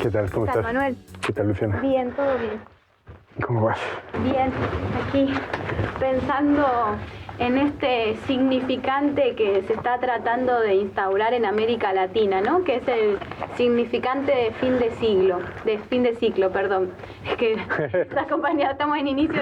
¿Qué tal? ¿Cómo estás? Manuel? ¿Qué tal, Luciana? Bien, todo bien. ¿Cómo vas? Bien, aquí pensando en este significante que se está tratando de instaurar en América Latina, ¿no? Que es el significante de fin de ciclo, perdón. Es que esta compañía estamos en inicio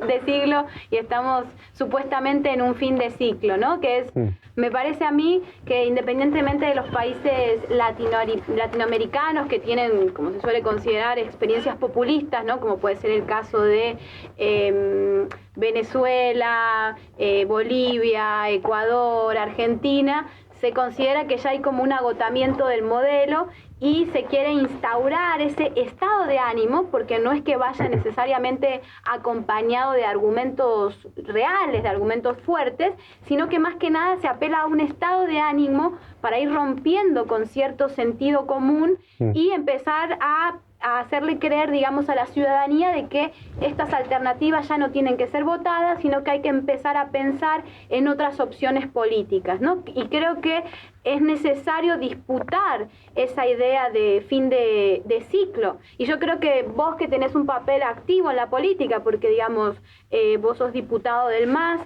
de siglo y estamos supuestamente en un fin de ciclo, ¿no? Que es, me parece a mí que independientemente de los países latinoamericanos que tienen, como se suele considerar, experiencias populistas, ¿no? Como puede ser el caso de Venezuela, Bolivia, Ecuador, Argentina, se considera que ya hay como un agotamiento del modelo y se quiere instaurar ese estado de ánimo, porque no es que vaya necesariamente acompañado de argumentos reales, de argumentos fuertes, sino que más que nada se apela a un estado de ánimo para ir rompiendo con cierto sentido común y empezar a hacerle creer, digamos, a la ciudadanía de que estas alternativas ya no tienen que ser votadas, sino que hay que empezar a pensar en otras opciones políticas, ¿no? Y creo que es necesario disputar esa idea de fin de ciclo. Y yo creo que vos, que tenés un papel activo en la política, porque, digamos, vos sos diputado del MAS,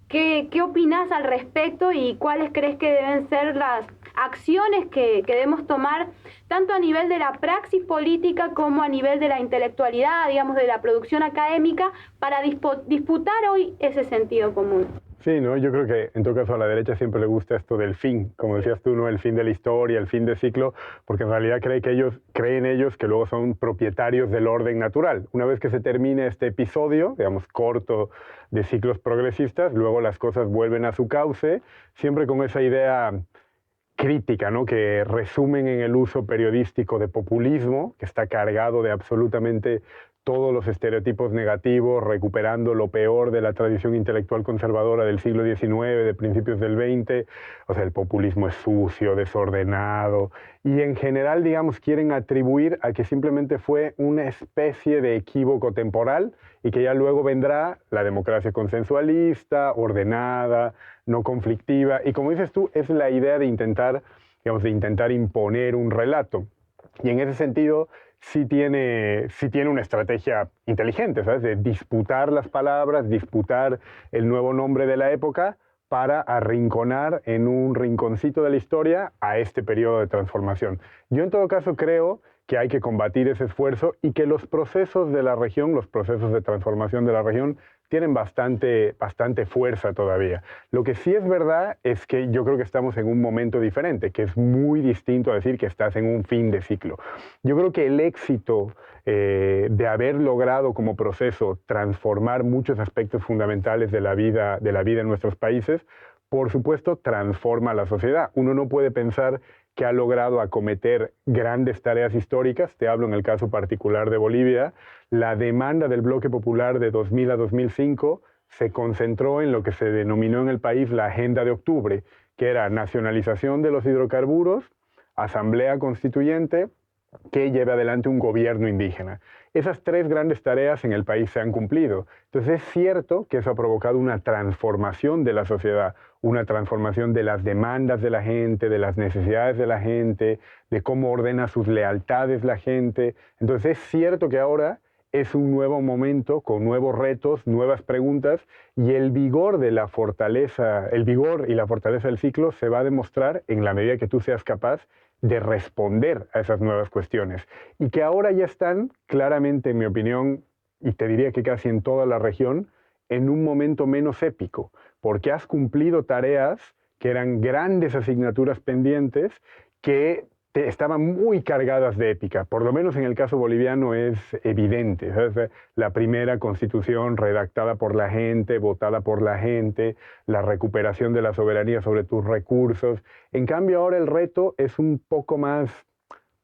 ¿qué opinás al respecto y cuáles crees que deben ser las acciones que debemos tomar tanto a nivel de la praxis política como a nivel de la intelectualidad, digamos, de la producción académica, para disputar hoy ese sentido común? Sí, ¿no? Yo creo que en todo caso a la derecha siempre le gusta esto del fin, como decías tú, ¿no? El fin de la historia, el fin del ciclo, porque en realidad creen ellos que luego son propietarios del orden natural. Una vez que se termine este episodio, digamos, corto de ciclos progresistas, luego las cosas vuelven a su cauce, siempre con esa idea crítica, ¿no? Que resumen en el uso periodístico de populismo, que está cargado de absolutamente todos los estereotipos negativos, recuperando lo peor de la tradición intelectual conservadora del siglo XIX, de principios del XX. O sea, el populismo es sucio, desordenado, y en general, digamos, quieren atribuir a que simplemente fue una especie de equívoco temporal y que ya luego vendrá la democracia consensualista, ordenada, no conflictiva. Y como dices tú, es la idea de intentar, digamos, de intentar imponer un relato. Y en ese sentido, sí tiene una estrategia inteligente, ¿sabes? De disputar las palabras, disputar el nuevo nombre de la época para arrinconar en un rinconcito de la historia a este periodo de transformación. Yo en todo caso creo que hay que combatir ese esfuerzo y que los procesos de la región, los procesos de transformación de la región, tienen bastante fuerza todavía. Lo que sí es verdad es que yo creo que estamos en un momento diferente, que es muy distinto a decir que estás en un fin de ciclo. Yo creo que el éxito de haber logrado como proceso transformar muchos aspectos fundamentales de la vida en nuestros países, por supuesto, transforma la sociedad. Uno no puede pensar que ha logrado acometer grandes tareas históricas. Te hablo en el caso particular de Bolivia. La demanda del bloque popular de 2000 a 2005 se concentró en lo que se denominó en el país la Agenda de Octubre, que era nacionalización de los hidrocarburos, asamblea constituyente, que lleve adelante un gobierno indígena. Esas tres grandes tareas en el país se han cumplido. Entonces es cierto que eso ha provocado una transformación de la sociedad, una transformación de las demandas de la gente, de las necesidades de la gente, de cómo ordena sus lealtades la gente. Entonces es cierto que ahora es un nuevo momento con nuevos retos, nuevas preguntas, y el vigor y la fortaleza del ciclo se va a demostrar en la medida que tú seas capaz de responder a esas nuevas cuestiones. Y que ahora ya están claramente, en mi opinión, y te diría que casi en toda la región, en un momento menos épico, porque has cumplido tareas que eran grandes asignaturas pendientes que estaban muy cargadas de épica. Por lo menos en el caso boliviano es evidente, ¿sabes? La primera constitución redactada por la gente, votada por la gente, la recuperación de la soberanía sobre tus recursos. En cambio ahora el reto es un poco más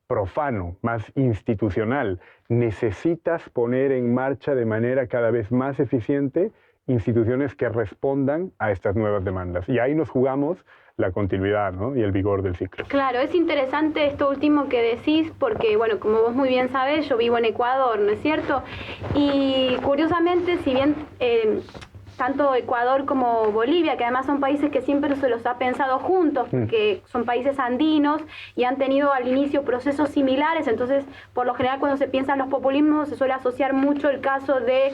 profano, más institucional. Necesitas poner en marcha de manera cada vez más eficiente instituciones que respondan a estas nuevas demandas. Y ahí nos jugamos la continuidad, ¿no? Y el vigor del ciclo. Claro, es interesante esto último que decís porque, bueno, como vos muy bien sabés, yo vivo en Ecuador, ¿no es cierto? Y curiosamente, si bien tanto Ecuador como Bolivia, que además son países que siempre se los ha pensado juntos, porque son países andinos y han tenido al inicio procesos similares, entonces por lo general cuando se piensa en los populismos se suele asociar mucho el caso de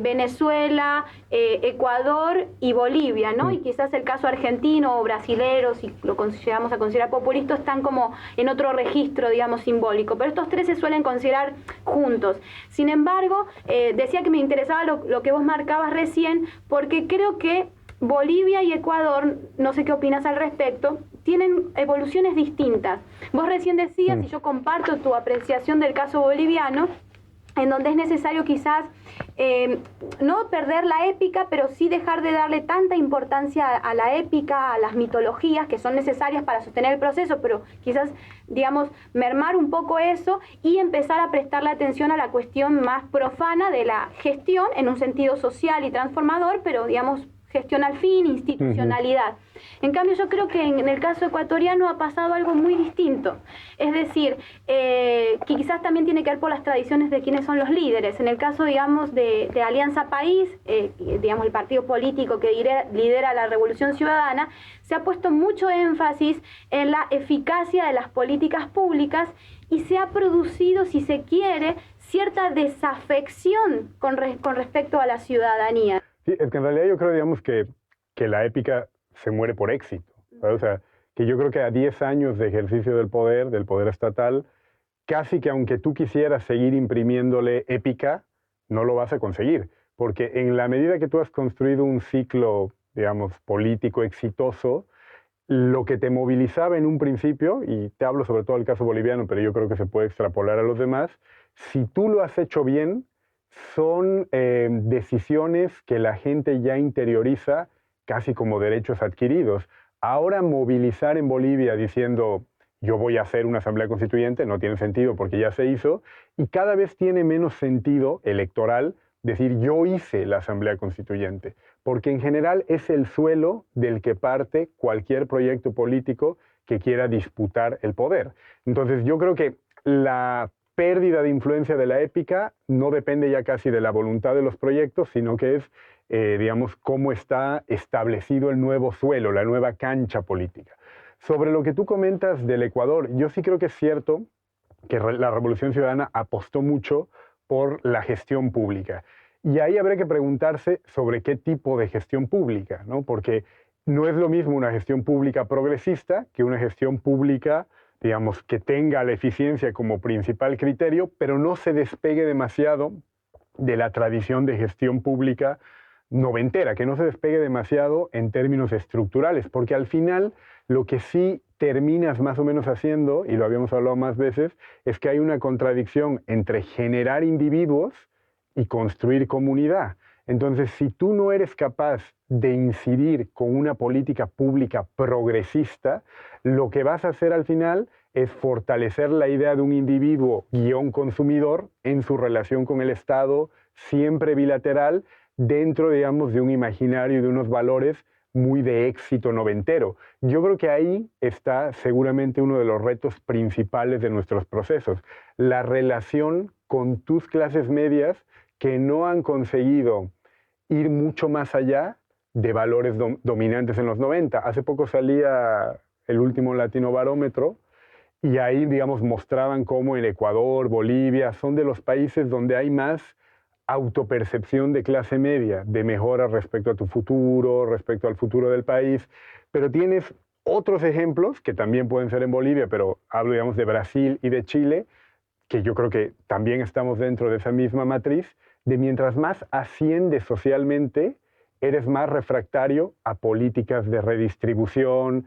Venezuela, Ecuador y Bolivia, ¿no? Y quizás el caso argentino o brasilero, si lo llegamos a considerar populista, están como en otro registro, digamos, simbólico, pero estos tres se suelen considerar juntos. Sin embargo, decía que me interesaba lo que vos marcabas recién, porque creo que Bolivia y Ecuador, no sé qué opinas al respecto, tienen evoluciones distintas. Vos recién decías, y yo comparto tu apreciación del caso boliviano, en donde es necesario quizás no perder la épica, pero sí dejar de darle tanta importancia a la épica, a las mitologías que son necesarias para sostener el proceso, pero quizás, digamos, mermar un poco eso y empezar a prestarle atención a la cuestión más profana de la gestión en un sentido social y transformador, pero, digamos, gestión al fin, institucionalidad. En cambio, yo creo que en el caso ecuatoriano ha pasado algo muy distinto. Es decir, que quizás también tiene que ver por las tradiciones de quienes son los líderes. En el caso, digamos, de Alianza País, digamos, el partido político que lidera la Revolución Ciudadana, se ha puesto mucho énfasis en la eficacia de las políticas públicas y se ha producido, si se quiere, cierta desafección con respecto a la ciudadanía. Sí, es que en realidad yo creo, digamos, que la épica se muere por éxito, ¿sabes? O sea, que yo creo que a 10 años de ejercicio del poder estatal, casi que aunque tú quisieras seguir imprimiéndole épica, no lo vas a conseguir, porque en la medida que tú has construido un ciclo, digamos, político exitoso, lo que te movilizaba en un principio, y te hablo sobre todo del caso boliviano, pero yo creo que se puede extrapolar a los demás, si tú lo has hecho bien, son decisiones que la gente ya interioriza casi como derechos adquiridos. Ahora movilizar en Bolivia diciendo yo voy a hacer una asamblea constituyente no tiene sentido porque ya se hizo, y cada vez tiene menos sentido electoral decir yo hice la asamblea constituyente, porque en general es el suelo del que parte cualquier proyecto político que quiera disputar el poder. Entonces yo creo que la pérdida de influencia de la épica no depende ya casi de la voluntad de los proyectos, sino que es, digamos, cómo está establecido el nuevo suelo, la nueva cancha política. Sobre lo que tú comentas del Ecuador, yo sí creo que es cierto que la Revolución Ciudadana apostó mucho por la gestión pública. Y ahí habría que preguntarse sobre qué tipo de gestión pública, ¿no? Porque no es lo mismo una gestión pública progresista que una gestión pública, digamos, que tenga la eficiencia como principal criterio, pero no se despegue demasiado de la tradición de gestión pública noventera, que no se despegue demasiado en términos estructurales, porque al final lo que sí terminas más o menos haciendo, y lo habíamos hablado más veces, es que hay una contradicción entre generar individuos y construir comunidad. Entonces, si tú no eres capaz de incidir con una política pública progresista, lo que vas a hacer al final es fortalecer la idea de un individuo guión consumidor en su relación con el Estado, siempre bilateral, dentro, digamos, de un imaginario y de unos valores muy de éxito noventero. Yo creo que ahí está seguramente uno de los retos principales de nuestros procesos, la relación con tus clases medias que no han conseguido ir mucho más allá de valores dominantes en los 90. Hace poco salía el último Latino Barómetro y ahí, digamos, mostraban cómo en Ecuador, Bolivia, son de los países donde hay más autopercepción de clase media, de mejora respecto a tu futuro, respecto al futuro del país, pero tienes otros ejemplos que también pueden ser en Bolivia, pero hablo, digamos, de Brasil y de Chile, que yo creo que también estamos dentro de esa misma matriz, de mientras más asciendes socialmente, eres más refractario a políticas de redistribución,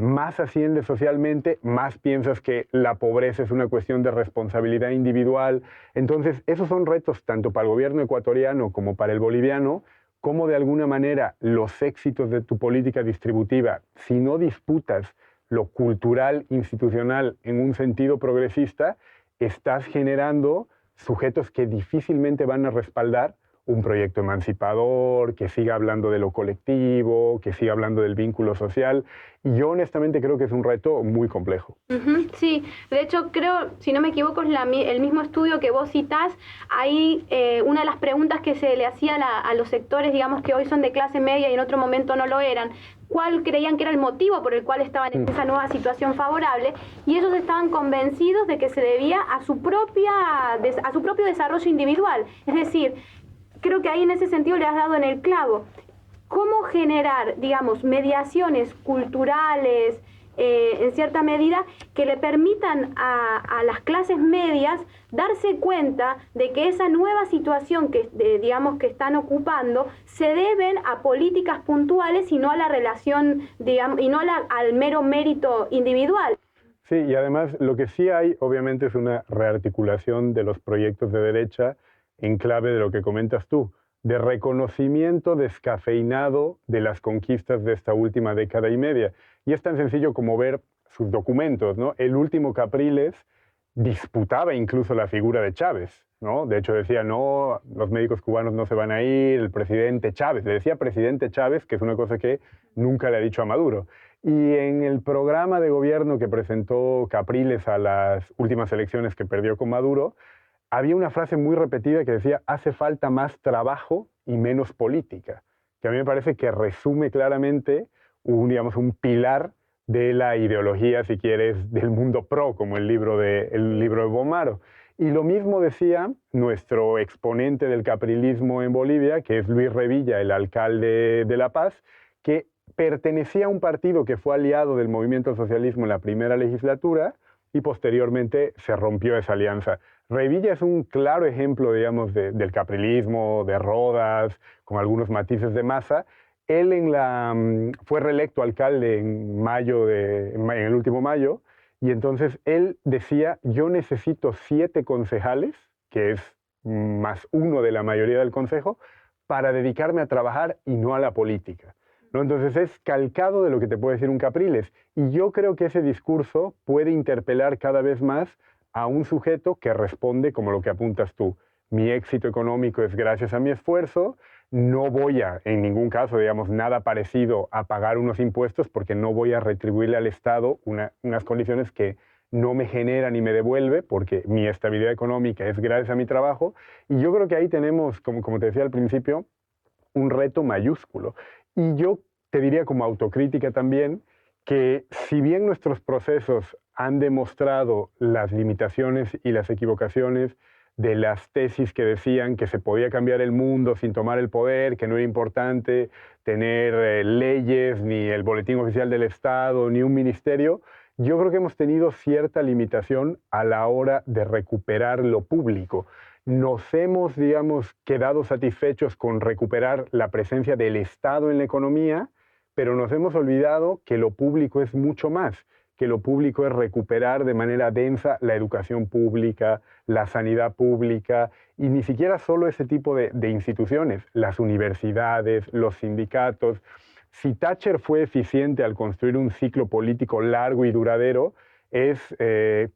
más asciendes socialmente, más piensas que la pobreza es una cuestión de responsabilidad individual. Entonces, esos son retos tanto para el gobierno ecuatoriano como para el boliviano, como de alguna manera los éxitos de tu política distributiva, si no disputas lo cultural, institucional en un sentido progresista, estás generando sujetos que difícilmente van a respaldar un proyecto emancipador, que siga hablando de lo colectivo, que siga hablando del vínculo social. Y yo honestamente creo que es un reto muy complejo. Sí, de hecho creo, si no me equivoco, es el mismo estudio que vos citás. Ahí una de las preguntas que se le hacía a los sectores, digamos, que hoy son de clase media y en otro momento no lo eran, ¿cuál creían que era el motivo por el cual estaban en esa nueva situación favorable? Y ellos estaban convencidos de que se debía a su propio desarrollo individual. Es decir, creo que ahí en ese sentido le has dado en el clavo. ¿Cómo generar, digamos, mediaciones culturales, en cierta medida, que le permitan a las clases medias darse cuenta de que esa nueva situación digamos, que están ocupando se deben a políticas puntuales y no a la relación, digamos, y no al mero mérito individual? Sí, y además lo que sí hay, obviamente, es una rearticulación de los proyectos de derecha en clave de lo que comentas tú, de reconocimiento descafeinado de las conquistas de esta última década y media. Y es tan sencillo como ver sus documentos, ¿no? El último Capriles disputaba incluso la figura de Chávez, ¿no? De hecho decía, no, los médicos cubanos no se van a ir, el presidente Chávez, le decía presidente Chávez, que es una cosa que nunca le ha dicho a Maduro. Y en el programa de gobierno que presentó Capriles a las últimas elecciones que perdió con Maduro, había una frase muy repetida que decía, hace falta más trabajo y menos política, que a mí me parece que resume claramente digamos, un pilar de la ideología, si quieres, del mundo pro, como el libro de Bomaro. Y lo mismo decía nuestro exponente del caprilismo en Bolivia, que es Luis Revilla, el alcalde de La Paz, que pertenecía a un partido que fue aliado del movimiento al socialismo en la primera legislatura y posteriormente se rompió esa alianza. Revilla es un claro ejemplo, digamos, del caprilismo, de Rodas, con algunos matices de Massa. Él fue reelecto alcalde en el último mayo, y entonces él decía, yo necesito 7 concejales, que es más uno de la mayoría del consejo, para dedicarme a trabajar y no a la política, ¿no? Entonces es calcado de lo que te puede decir un Capriles. Y yo creo que ese discurso puede interpelar cada vez más a un sujeto que responde como lo que apuntas tú. Mi éxito económico es gracias a mi esfuerzo, no voy a, en ningún caso, digamos, nada parecido a pagar unos impuestos porque no voy a retribuirle al Estado unas condiciones que no me genera ni me devuelve porque mi estabilidad económica es gracias a mi trabajo. Y yo creo que ahí tenemos, como te decía al principio, un reto mayúsculo. Y yo te diría como autocrítica también que si bien nuestros procesos han demostrado las limitaciones y las equivocaciones de las tesis que decían que se podía cambiar el mundo sin tomar el poder, que no era importante tener leyes, ni el boletín oficial del Estado, ni un ministerio, yo creo que hemos tenido cierta limitación a la hora de recuperar lo público. Nos hemos, digamos, quedado satisfechos con recuperar la presencia del Estado en la economía, pero nos hemos olvidado que lo público es mucho más, que lo público es recuperar de manera densa la educación pública, la sanidad pública, y ni siquiera solo ese tipo de instituciones, las universidades, los sindicatos. Si Thatcher fue eficiente al construir un ciclo político largo y duradero, es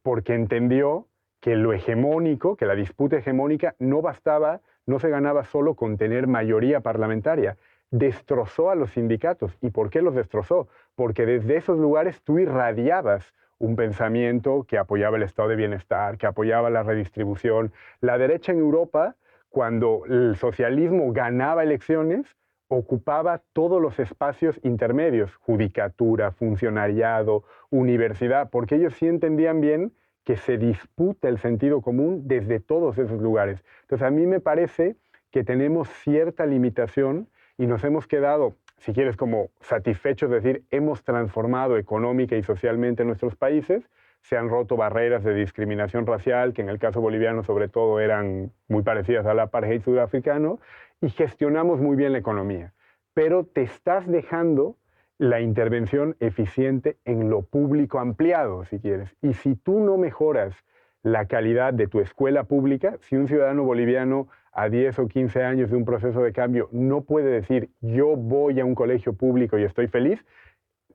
porque entendió que lo hegemónico, que la disputa hegemónica no bastaba, no se ganaba solo con tener mayoría parlamentaria. Destrozó a los sindicatos. ¿Y por qué los destrozó? Porque desde esos lugares tú irradiabas un pensamiento que apoyaba el estado de bienestar, que apoyaba la redistribución. La derecha en Europa, cuando el socialismo ganaba elecciones, ocupaba todos los espacios intermedios, judicatura, funcionariado, universidad, porque ellos sí entendían bien que se disputa el sentido común desde todos esos lugares. Entonces a mí me parece que tenemos cierta limitación y nos hemos quedado, si quieres, como satisfechos, es decir, hemos transformado económica y socialmente nuestros países, se han roto barreras de discriminación racial, que en el caso boliviano sobre todo eran muy parecidas al apartheid sudafricano, y gestionamos muy bien la economía. Pero te estás dejando la intervención eficiente en lo público ampliado, si quieres. Y si tú no mejoras la calidad de tu escuela pública, si un ciudadano boliviano a 10 o 15 años de un proceso de cambio no puede decir yo voy a un colegio público y estoy feliz,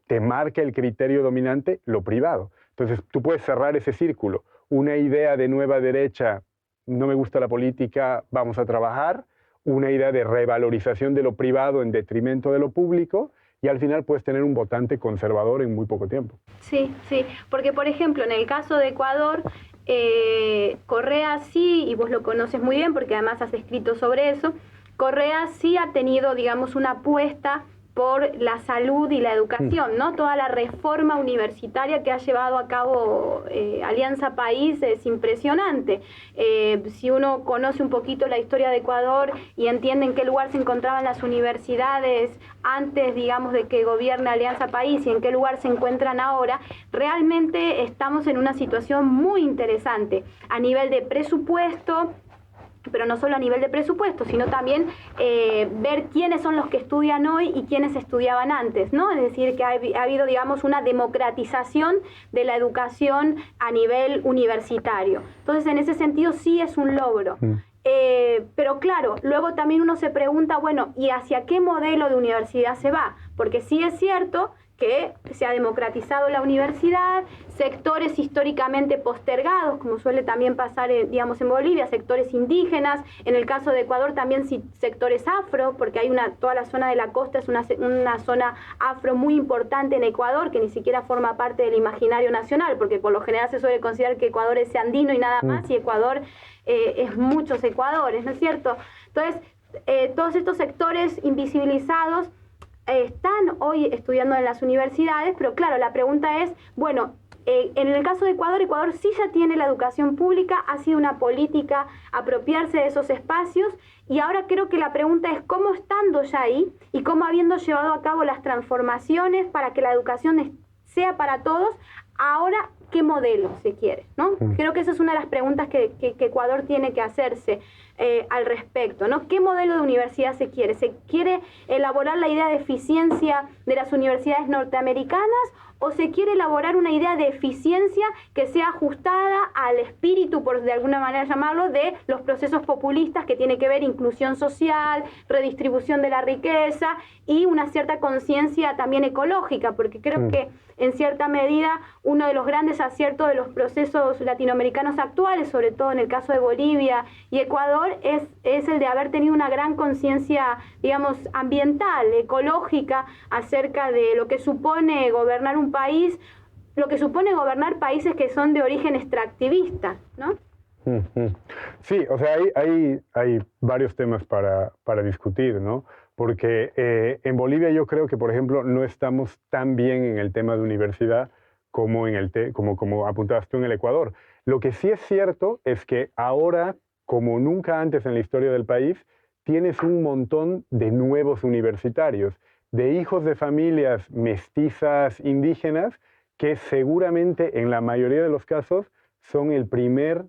te marca el criterio dominante lo privado. Entonces tú puedes cerrar ese círculo. Una idea de nueva derecha, no me gusta la política, vamos a trabajar, una idea de revalorización de lo privado en detrimento de lo público, y al final puedes tener un votante conservador en muy poco tiempo. Sí, sí, porque por ejemplo en el caso de Ecuador, Correa sí, y vos lo conoces muy bien porque además has escrito sobre eso, Correa sí ha tenido, digamos, una apuesta por la salud y la educación, ¿no? Toda la reforma universitaria que ha llevado a cabo Alianza País es impresionante. Si uno conoce un poquito la historia de Ecuador y entiende en qué lugar se encontraban las universidades antes, digamos, de que gobierne Alianza País y en qué lugar se encuentran ahora, realmente estamos en una situación muy interesante a nivel de presupuesto, pero no solo a nivel de presupuesto, sino también ver quiénes son los que estudian hoy y quiénes estudiaban antes, ¿no? Es decir, que ha habido, digamos, una democratización de la educación a nivel universitario. Entonces, en ese sentido, sí es un logro. Pero claro, luego también uno se pregunta, bueno, ¿y hacia qué modelo de universidad se va? Porque sí es cierto que se ha democratizado la universidad, sectores históricamente postergados, como suele también pasar, digamos, en Bolivia, sectores indígenas, en el caso de Ecuador también sectores afro, porque hay toda la zona de la costa es una zona afro muy importante en Ecuador, que ni siquiera forma parte del imaginario nacional, porque por lo general se suele considerar que Ecuador es andino y nada más, y Ecuador es muchos Ecuadores, ¿no es cierto? Entonces, todos estos sectores invisibilizados están hoy estudiando en las universidades, pero claro, la pregunta es, bueno, en el caso de Ecuador, Ecuador sí ya tiene la educación pública, ha sido una política apropiarse de esos espacios, y ahora creo que la pregunta es cómo estando ya ahí y cómo habiendo llevado a cabo las transformaciones para que la educación sea para todos, ahora qué modelo se quiere, ¿no? Creo que esa es una de las preguntas que Ecuador tiene que hacerse al respecto, ¿no? ¿Qué modelo de universidad se quiere? ¿Se quiere elaborar la idea de eficiencia de las universidades norteamericanas o se quiere elaborar una idea de eficiencia que sea ajustada al espíritu, por de alguna manera llamarlo, de los procesos populistas que tiene que ver inclusión social, redistribución de la riqueza y una cierta conciencia también ecológica? Porque creo que en cierta medida uno de los grandes aciertos de los procesos latinoamericanos actuales, sobre todo en el caso de Bolivia y Ecuador, es el de haber tenido una gran conciencia, digamos, ambiental, ecológica, acerca de lo que supone gobernar un país, lo que supone gobernar países que son de origen extractivista, ¿no? Sí, o sea, hay varios temas para discutir, ¿no? Porque en Bolivia yo creo que, por ejemplo, no estamos tan bien en el tema de universidad como, como apuntabas tú en el Ecuador. Lo que sí es cierto es que ahora, como nunca antes en la historia del país, tienes un montón de nuevos universitarios, de hijos de familias mestizas indígenas, que seguramente en la mayoría de los casos son el primer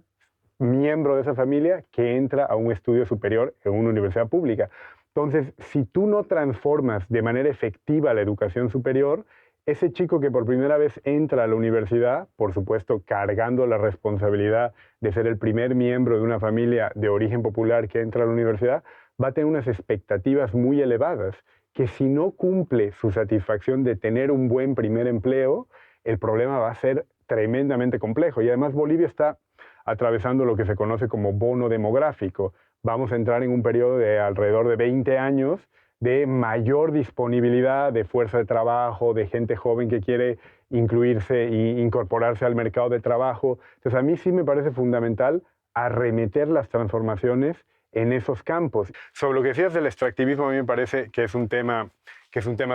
miembro de esa familia que entra a un estudio superior en una universidad pública. Entonces, si tú no transformas de manera efectiva la educación superior, ese chico que por primera vez entra a la universidad, por supuesto cargando la responsabilidad de ser el primer miembro de una familia de origen popular que entra a la universidad, va a tener unas expectativas muy elevadas, que si no cumple su satisfacción de tener un buen primer empleo, el problema va a ser tremendamente complejo. Y además Bolivia está atravesando lo que se conoce como bono demográfico. Vamos a entrar en un periodo de alrededor de 20 años de mayor disponibilidad de fuerza de trabajo, de gente joven que quiere incluirse e incorporarse al mercado de trabajo. Entonces, a mí sí me parece fundamental arremeter las transformaciones en esos campos. Sobre lo que decías del extractivismo, a mí me parece que es un tema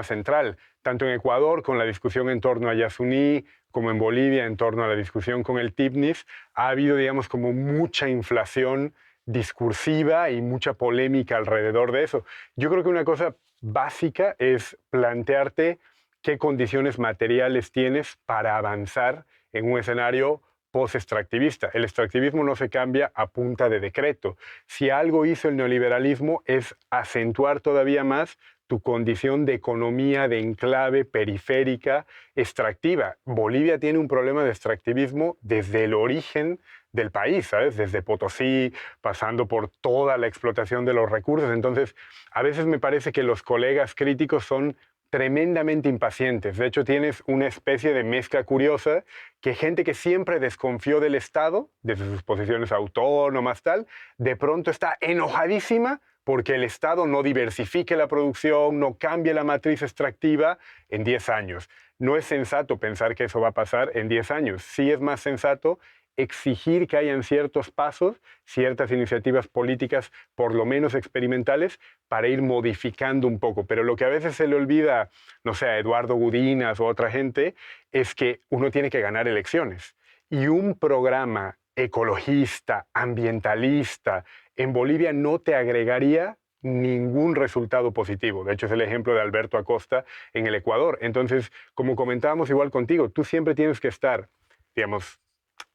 central, tanto en Ecuador con la discusión en torno a Yasuní, como en Bolivia en torno a la discusión con el TIPNIS. Ha habido, digamos, como mucha inflación discursiva y mucha polémica alrededor de eso. Yo creo que una cosa básica es plantearte qué condiciones materiales tienes para avanzar en un escenario post-extractivista. El extractivismo no se cambia a punta de decreto. Si algo hizo el neoliberalismo es acentuar todavía más tu condición de economía de enclave periférica extractiva. Bolivia tiene un problema de extractivismo desde el origen del país, ¿sabes? Desde Potosí, pasando por toda la explotación de los recursos. Entonces, a veces me parece que los colegas críticos son tremendamente impacientes. De hecho, tienes una especie de mezcla curiosa que gente que siempre desconfió del Estado, desde sus posiciones autónomas, tal, de pronto está enojadísima porque el Estado no diversifique la producción, no cambie la matriz extractiva en 10 años. No es sensato pensar que eso va a pasar en 10 años. Sí es más sensato exigir que hayan ciertos pasos, ciertas iniciativas políticas, por lo menos experimentales, para ir modificando un poco. Pero lo que a veces se le olvida, no sé, a Eduardo Gudinas o a otra gente, es que uno tiene que ganar elecciones. Y un programa ecologista, ambientalista, en Bolivia no te agregaría ningún resultado positivo. De hecho, es el ejemplo de Alberto Acosta en el Ecuador. Entonces, como comentábamos igual contigo, tú siempre tienes que estar, digamos,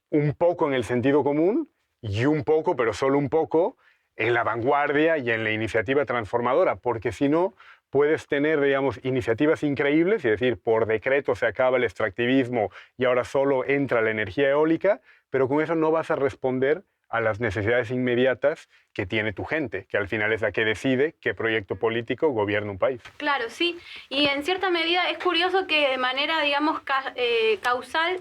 un poco en el sentido común y un poco, pero solo un poco, en la vanguardia y en la iniciativa transformadora, porque si no, puedes tener, digamos, iniciativas increíbles y decir, por decreto se acaba el extractivismo y ahora solo entra la energía eólica, pero con eso no vas a responder a las necesidades inmediatas que tiene tu gente, que al final es la que decide qué proyecto político gobierna un país. Claro, sí. Y en cierta medida es curioso que de manera, digamos, causal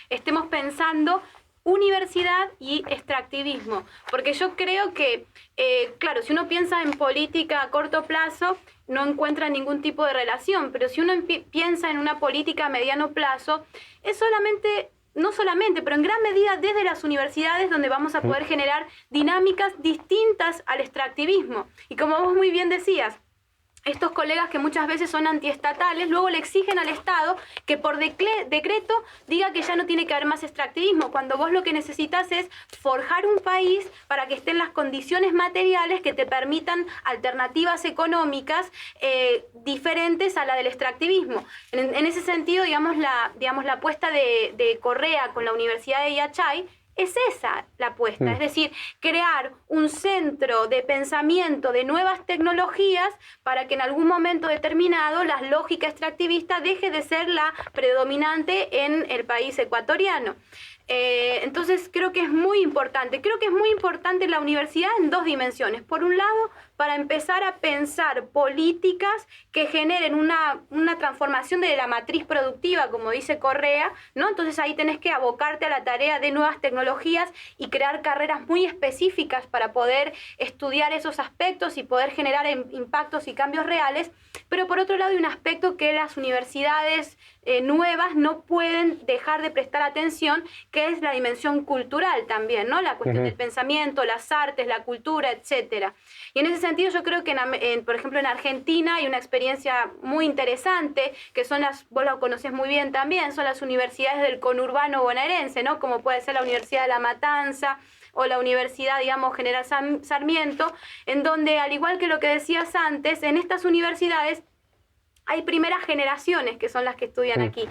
estemos pensando universidad y extractivismo, porque yo creo que, claro, si uno piensa en política a corto plazo, no encuentra ningún tipo de relación, pero si uno piensa en una política a mediano plazo, es solamente, no solamente, pero en gran medida desde las universidades donde vamos a poder generar dinámicas distintas al extractivismo. Y como vos muy bien decías, estos colegas que muchas veces son antiestatales, luego le exigen al Estado que por decreto diga que ya no tiene que haber más extractivismo, cuando vos lo que necesitas es forjar un país para que estén las condiciones materiales que te permitan alternativas económicas diferentes a la del extractivismo. En ese sentido, digamos, la apuesta de Correa con la Universidad de Yachay es esa la apuesta, es decir, crear un centro de pensamiento de nuevas tecnologías para que en algún momento determinado la lógica extractivista deje de ser la predominante en el país ecuatoriano. Entonces creo que es muy importante. Creo que es muy importante la universidad en dos dimensiones. Por un lado, para empezar a pensar políticas que generen una transformación de la matriz productiva, como dice Correa, ¿no? Entonces ahí tenés que abocarte a la tarea de nuevas tecnologías y crear carreras muy específicas para poder estudiar esos aspectos y poder generar impactos y cambios reales. Pero por otro lado hay un aspecto que las universidades nuevas no pueden dejar de prestar atención, que es la dimensión cultural también, ¿no? La cuestión del pensamiento, las artes, la cultura, etcétera. Y en ese sentido yo creo que, por ejemplo, en Argentina hay una experiencia muy interesante, que son vos la conocés muy bien también, son las universidades del conurbano bonaerense, ¿no? Como puede ser la Universidad de La Matanza o la Universidad, digamos, General Sarmiento, en donde, al igual que lo que decías antes, en estas universidades hay primeras generaciones que son las que estudian aquí.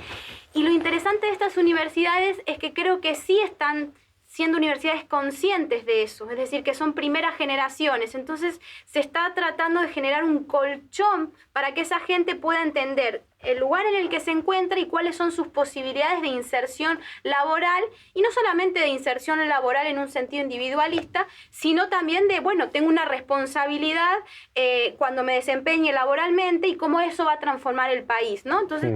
Y lo interesante de estas universidades es que creo que sí están siendo universidades conscientes de eso, es decir, que son primeras generaciones. Entonces se está tratando de generar un colchón para que esa gente pueda entender el lugar en el que se encuentra y cuáles son sus posibilidades de inserción laboral, y no solamente de inserción laboral en un sentido individualista, sino también de, bueno, tengo una responsabilidad cuando me desempeñe laboralmente y cómo eso va a transformar el país, ¿no? Entonces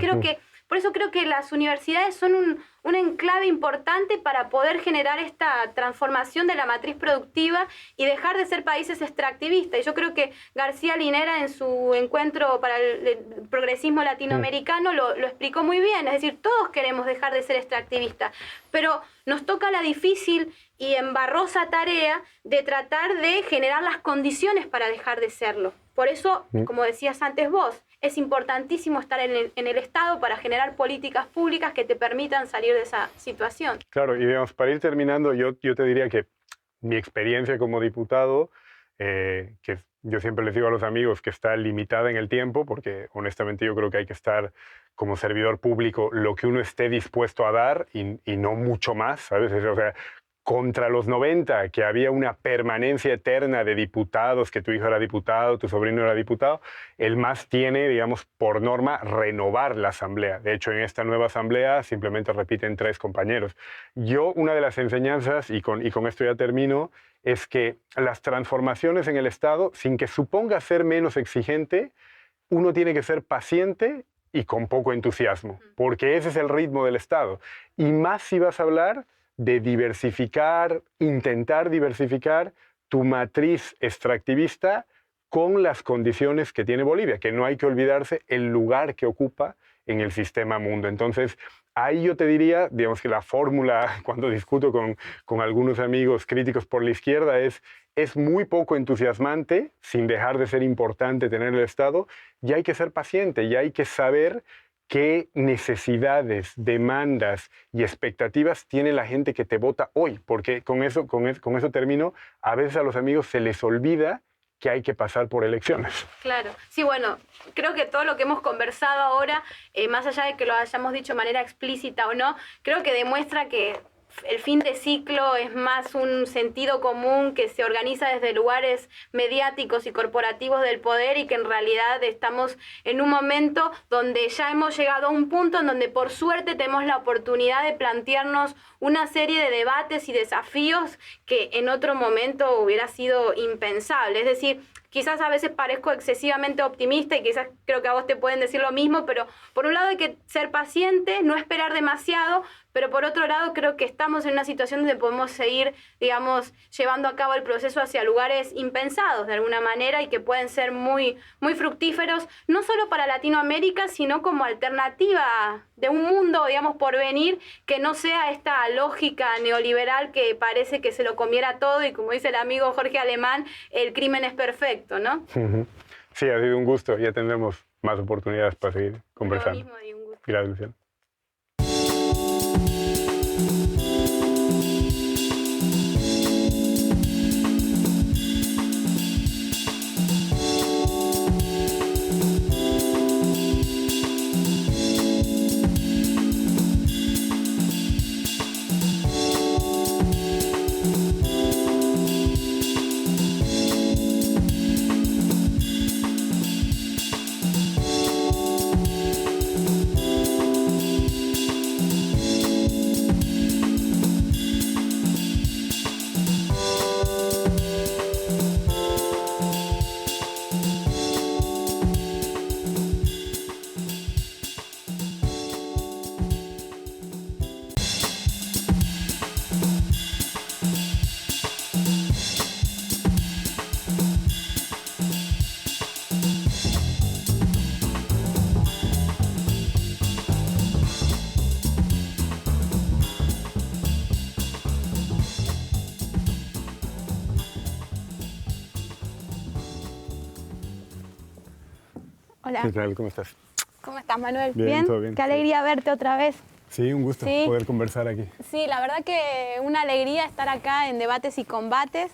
por eso creo que las universidades son un enclave importante para poder generar esta transformación de la matriz productiva y dejar de ser países extractivistas. Y yo creo que García Linera en su encuentro para el progresismo latinoamericano lo explicó muy bien. Es decir, todos queremos dejar de ser extractivistas, pero nos toca la difícil y embarrosa tarea de tratar de generar las condiciones para dejar de serlo. Por eso, como decías antes vos, es importantísimo estar en el Estado para generar políticas públicas que te permitan salir de esa situación. Claro, y digamos, para ir terminando, yo te diría que mi experiencia como diputado, que yo siempre les digo a los amigos que está limitada en el tiempo, porque honestamente yo creo que hay que estar como servidor público lo que uno esté dispuesto a dar y no mucho más, ¿sabes? O sea, contra los 90, que había una permanencia eterna de diputados, que tu hijo era diputado, tu sobrino era diputado, el MAS tiene, digamos, por norma, renovar la asamblea. De hecho, en esta nueva asamblea simplemente repiten 3 compañeros. Yo, una de las enseñanzas, y con esto ya termino, es que las transformaciones en el Estado, sin que suponga ser menos exigente, uno tiene que ser paciente y con poco entusiasmo, porque ese es el ritmo del Estado. Y más si vas a hablar de diversificar, intentar diversificar tu matriz extractivista con las condiciones que tiene Bolivia, que no hay que olvidarse el lugar que ocupa en el sistema mundo. Entonces, ahí yo te diría, digamos que la fórmula, cuando discuto con algunos amigos críticos por la izquierda, es muy poco entusiasmante, sin dejar de ser importante tener el Estado, y hay que ser paciente, y hay que saber qué necesidades, demandas y expectativas tiene la gente que te vota hoy, porque con eso termino, a veces a los amigos se les olvida que hay que pasar por elecciones. Claro, sí, bueno, creo que todo lo que hemos conversado ahora, más allá de que lo hayamos dicho de manera explícita o no, creo que demuestra que el fin de ciclo es más un sentido común que se organiza desde lugares mediáticos y corporativos del poder y que en realidad estamos en un momento donde ya hemos llegado a un punto en donde por suerte tenemos la oportunidad de plantearnos una serie de debates y desafíos que en otro momento hubiera sido impensable. Es decir, quizás a veces parezco excesivamente optimista y quizás creo que a vos te pueden decir lo mismo, pero por un lado hay que ser paciente, no esperar demasiado, pero por otro lado creo que estamos en una situación donde podemos seguir, digamos, llevando a cabo el proceso hacia lugares impensados de alguna manera y que pueden ser muy, muy fructíferos, no solo para Latinoamérica, sino como alternativa de un mundo, digamos, por venir, que no sea esta lógica neoliberal que parece que se lo comiera todo y, como dice el amigo Jorge Alemán, el crimen es perfecto, ¿no? Sí, ha sido un gusto. Ya tendremos más oportunidades para seguir conversando. Lo mismo, y un gusto. Gracias, Luciano. Hola. ¿Qué tal? ¿Cómo estás? ¿Cómo estás, Manuel? Bien, todo bien. Qué alegría verte otra vez. Sí, un gusto Sí. poder conversar aquí. Sí, la verdad que una alegría estar acá en Debates y Combates,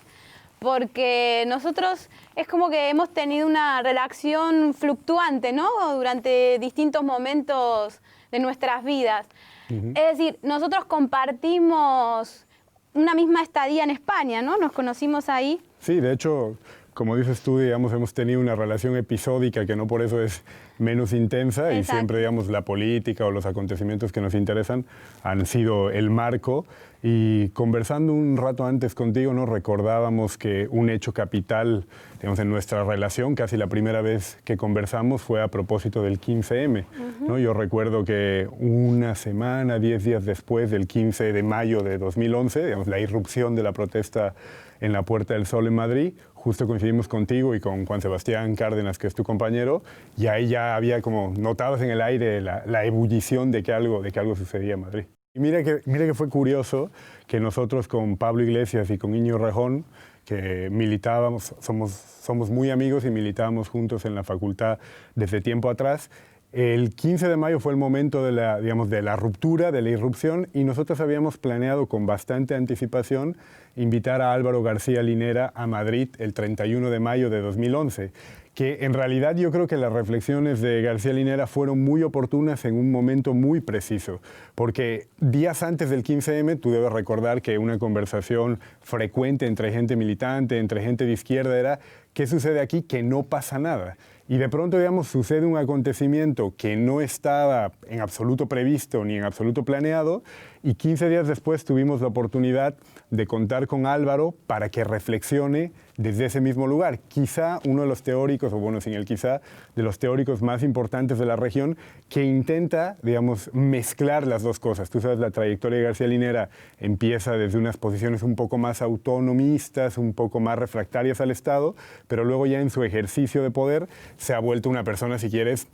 porque nosotros es como que hemos tenido una relación fluctuante, ¿no? Durante distintos momentos de nuestras vidas. Es decir, nosotros compartimos una misma estadía en España, ¿no? Nos conocimos ahí. Sí, de hecho, como dices tú, digamos, hemos tenido una relación episódica que no por eso es menos intensa. Exacto. Y siempre, digamos, la política o los acontecimientos que nos interesan han sido el marco. Y conversando un rato antes contigo, nos recordábamos que un hecho capital, digamos, en nuestra relación, casi la primera vez que conversamos fue a propósito del 15M, ¿no? Yo recuerdo que una semana, 10 días después del 15 de mayo de 2011, digamos, la irrupción de la protesta en la Puerta del Sol en Madrid, justo coincidimos contigo y con Juan Sebastián Cárdenas, que es tu compañero, y ahí ya había como notabas en el aire la ebullición de que algo sucedía en Madrid. Y mira que fue curioso que nosotros con Pablo Iglesias y con Íñigo Rejón, que militábamos, somos muy amigos y militábamos juntos en la facultad desde tiempo atrás. El 15 de mayo fue el momento de la ruptura, de la irrupción, y nosotros habíamos planeado con bastante anticipación invitar a Álvaro García Linera a Madrid el 31 de mayo de 2011, que en realidad yo creo que las reflexiones de García Linera fueron muy oportunas en un momento muy preciso, porque días antes del 15M tú debes recordar que una conversación frecuente entre gente militante, entre gente de izquierda era ¿qué sucede aquí? Que no pasa nada. Y de pronto, digamos, sucede un acontecimiento que no estaba en absoluto previsto ni en absoluto planeado, y 15 días después tuvimos la oportunidad de contar con Álvaro para que reflexione desde ese mismo lugar. Quizá uno de los teóricos, o bueno, sin el quizá, de los teóricos más importantes de la región, que intenta, digamos, mezclar las dos cosas. Tú sabes, la trayectoria de García Linera empieza desde unas posiciones un poco más autonomistas, un poco más refractarias al Estado, pero luego ya en su ejercicio de poder se ha vuelto una persona, si quieres,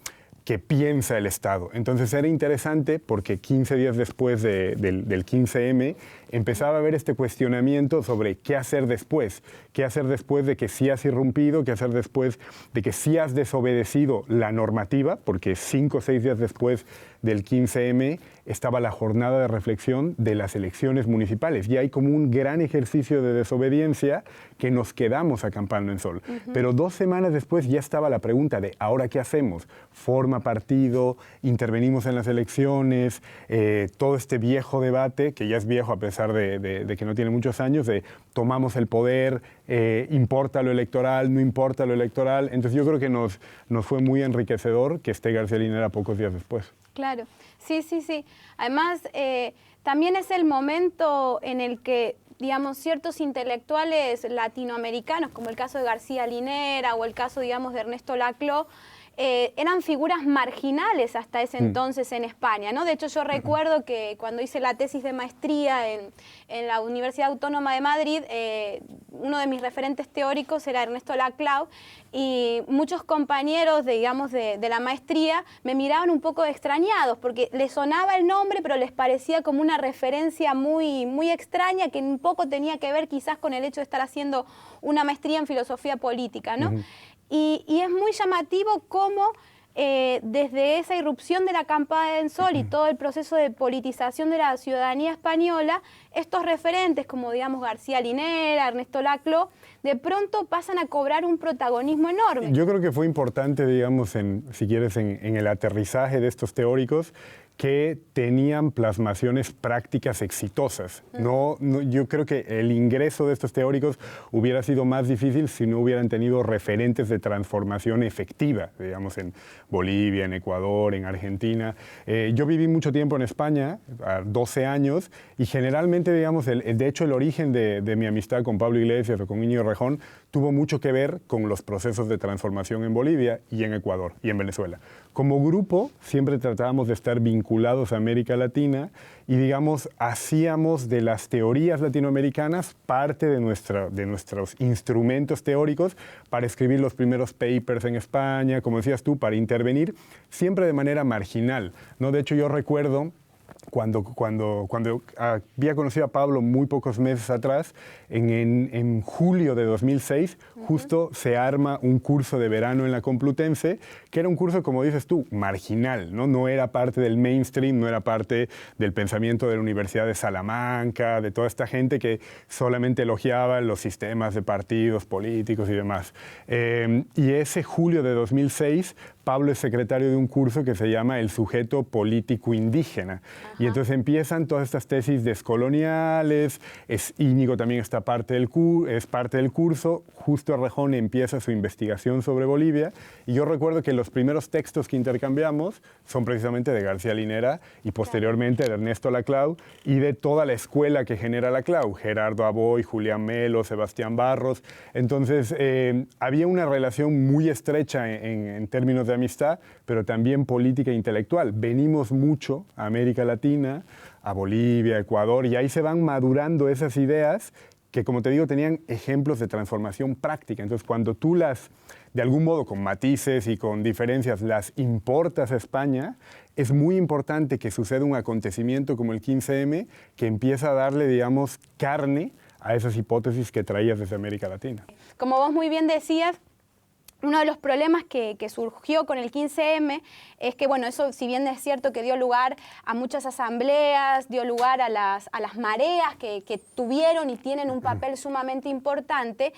que piensa el Estado. Entonces era interesante porque 15 días después del 15M empezaba a haber este cuestionamiento sobre qué hacer después de que sí has irrumpido, qué hacer después de que sí has desobedecido la normativa, porque 5 o 6 días después del 15M estaba la jornada de reflexión de las elecciones municipales y hay como un gran ejercicio de desobediencia que nos quedamos acampando en Sol. Pero 2 semanas después ya estaba la pregunta de ¿ahora qué hacemos? ¿Forma partido? ¿Intervenimos en las elecciones? Todo este viejo debate, que ya es viejo a pesar de que no tiene muchos años, de tomamos el poder, importa lo electoral, no importa lo electoral. Entonces yo creo que nos fue muy enriquecedor que esté García Linera pocos días después. Claro, sí. Además, también es el momento en el que, digamos, ciertos intelectuales latinoamericanos, como el caso de García Linera o el caso, digamos, de Ernesto Laclau, eran figuras marginales hasta ese entonces en España, ¿no? De hecho, yo recuerdo que cuando hice la tesis de maestría en la Universidad Autónoma de Madrid, uno de mis referentes teóricos era Ernesto Laclau, y muchos compañeros, digamos, de la maestría me miraban un poco extrañados, porque les sonaba el nombre, pero les parecía como una referencia muy extraña, que un poco tenía que ver quizás con el hecho de estar haciendo una maestría en filosofía política, ¿no? Y es muy llamativo cómo desde esa irrupción de la acampada en Sol y todo el proceso de politización de la ciudadanía española, estos referentes como, digamos, García Linera, Ernesto Laclau, de pronto pasan a cobrar un protagonismo enorme. Yo creo que fue importante, digamos, si quieres, en el aterrizaje de estos teóricos, que tenían plasmaciones prácticas exitosas. Yo creo que el ingreso de estos teóricos hubiera sido más difícil si no hubieran tenido referentes de transformación efectiva, digamos, en Bolivia, en Ecuador, en Argentina. Yo viví mucho tiempo en España, 12 años, y generalmente, digamos, de hecho, el origen de mi amistad con Pablo Iglesias o con Íñigo Errejón tuvo mucho que ver con los procesos de transformación en Bolivia y en Ecuador y en Venezuela. Como grupo, siempre tratábamos de estar vinculados a América Latina y, digamos, hacíamos de las teorías latinoamericanas parte de nuestros instrumentos teóricos para escribir los primeros papers en España, como decías tú, para intervenir, siempre de manera marginal, ¿no? De hecho, yo recuerdo cuando había conocido a Pablo muy pocos meses atrás, en julio de 2006, justo se arma un curso de verano en la Complutense, que era un curso, como dices tú, marginal, ¿no? No era parte del mainstream, no era parte del pensamiento de la Universidad de Salamanca, de toda esta gente que solamente elogiaba los sistemas de partidos políticos y demás. Y ese julio de 2006, Pablo es secretario de un curso que se llama El sujeto político indígena. Y entonces empiezan todas estas tesis descoloniales, Íñigo también es parte del curso, justo Errejón empieza su investigación sobre Bolivia, y yo recuerdo que los primeros textos que intercambiamos son precisamente de García Linera y posteriormente de Ernesto Laclau y de toda la escuela que genera Laclau, Gerardo Aboy, Julián Melo, Sebastián Barros. Entonces había una relación muy estrecha en términos de amistad, pero también política e intelectual. Venimos mucho a América Latina, a Bolivia, Ecuador, y ahí se van madurando esas ideas que, como te digo, tenían ejemplos de transformación práctica. Entonces, cuando tú de algún modo, con matices y con diferencias, las importas a España, es muy importante que suceda un acontecimiento como el 15M que empieza a darle, digamos, carne a esas hipótesis que traías desde América Latina. Como vos muy bien decías, uno de los problemas que surgió con el 15M es que, bueno, eso, si bien es cierto que dio lugar a muchas asambleas, dio lugar a las mareas que tuvieron y tienen un papel sumamente importante,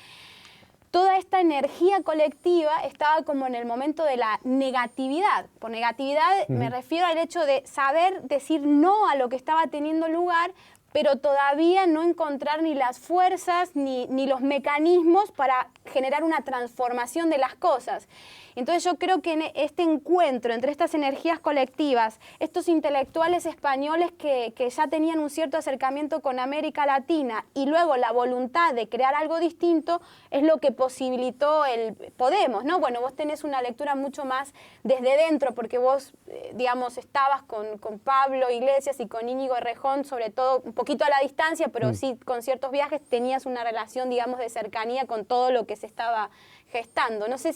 toda esta energía colectiva estaba como en el momento de la negatividad. Por negatividad me refiero al hecho de saber decir no a lo que estaba teniendo lugar, pero todavía no encontrar ni las fuerzas ni los mecanismos para generar una transformación de las cosas. Entonces yo creo que en este encuentro entre estas energías colectivas, estos intelectuales españoles que ya tenían un cierto acercamiento con América Latina y luego la voluntad de crear algo distinto, es lo que posibilitó el Podemos, ¿no? Bueno, vos tenés una lectura mucho más desde dentro, porque vos, digamos, estabas con Pablo Iglesias y con Íñigo Errejón, sobre todo un poquito a la distancia, pero sí con ciertos viajes tenías una relación, digamos, de cercanía con todo lo que se estaba gestando. No sé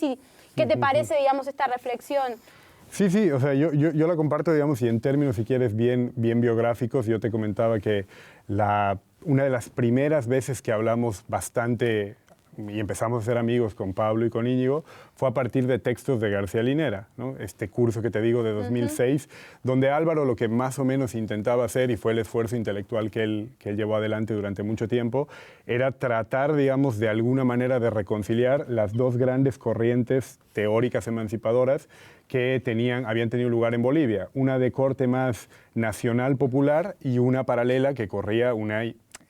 ¿qué te parece, digamos, esta reflexión? Sí, o sea, yo la comparto, digamos, y en términos, si quieres, bien biográficos. Yo te comentaba que una de las primeras veces que hablamos bastante y empezamos a ser amigos con Pablo y con Íñigo fue a partir de textos de García Linera, ¿no? Este curso que te digo de 2006, donde Álvaro lo que más o menos intentaba hacer, y fue el esfuerzo intelectual que él llevó adelante durante mucho tiempo, era tratar, digamos, de alguna manera de reconciliar las dos grandes corrientes teóricas emancipadoras que habían tenido lugar en Bolivia, una de corte más nacional popular y una paralela que corría una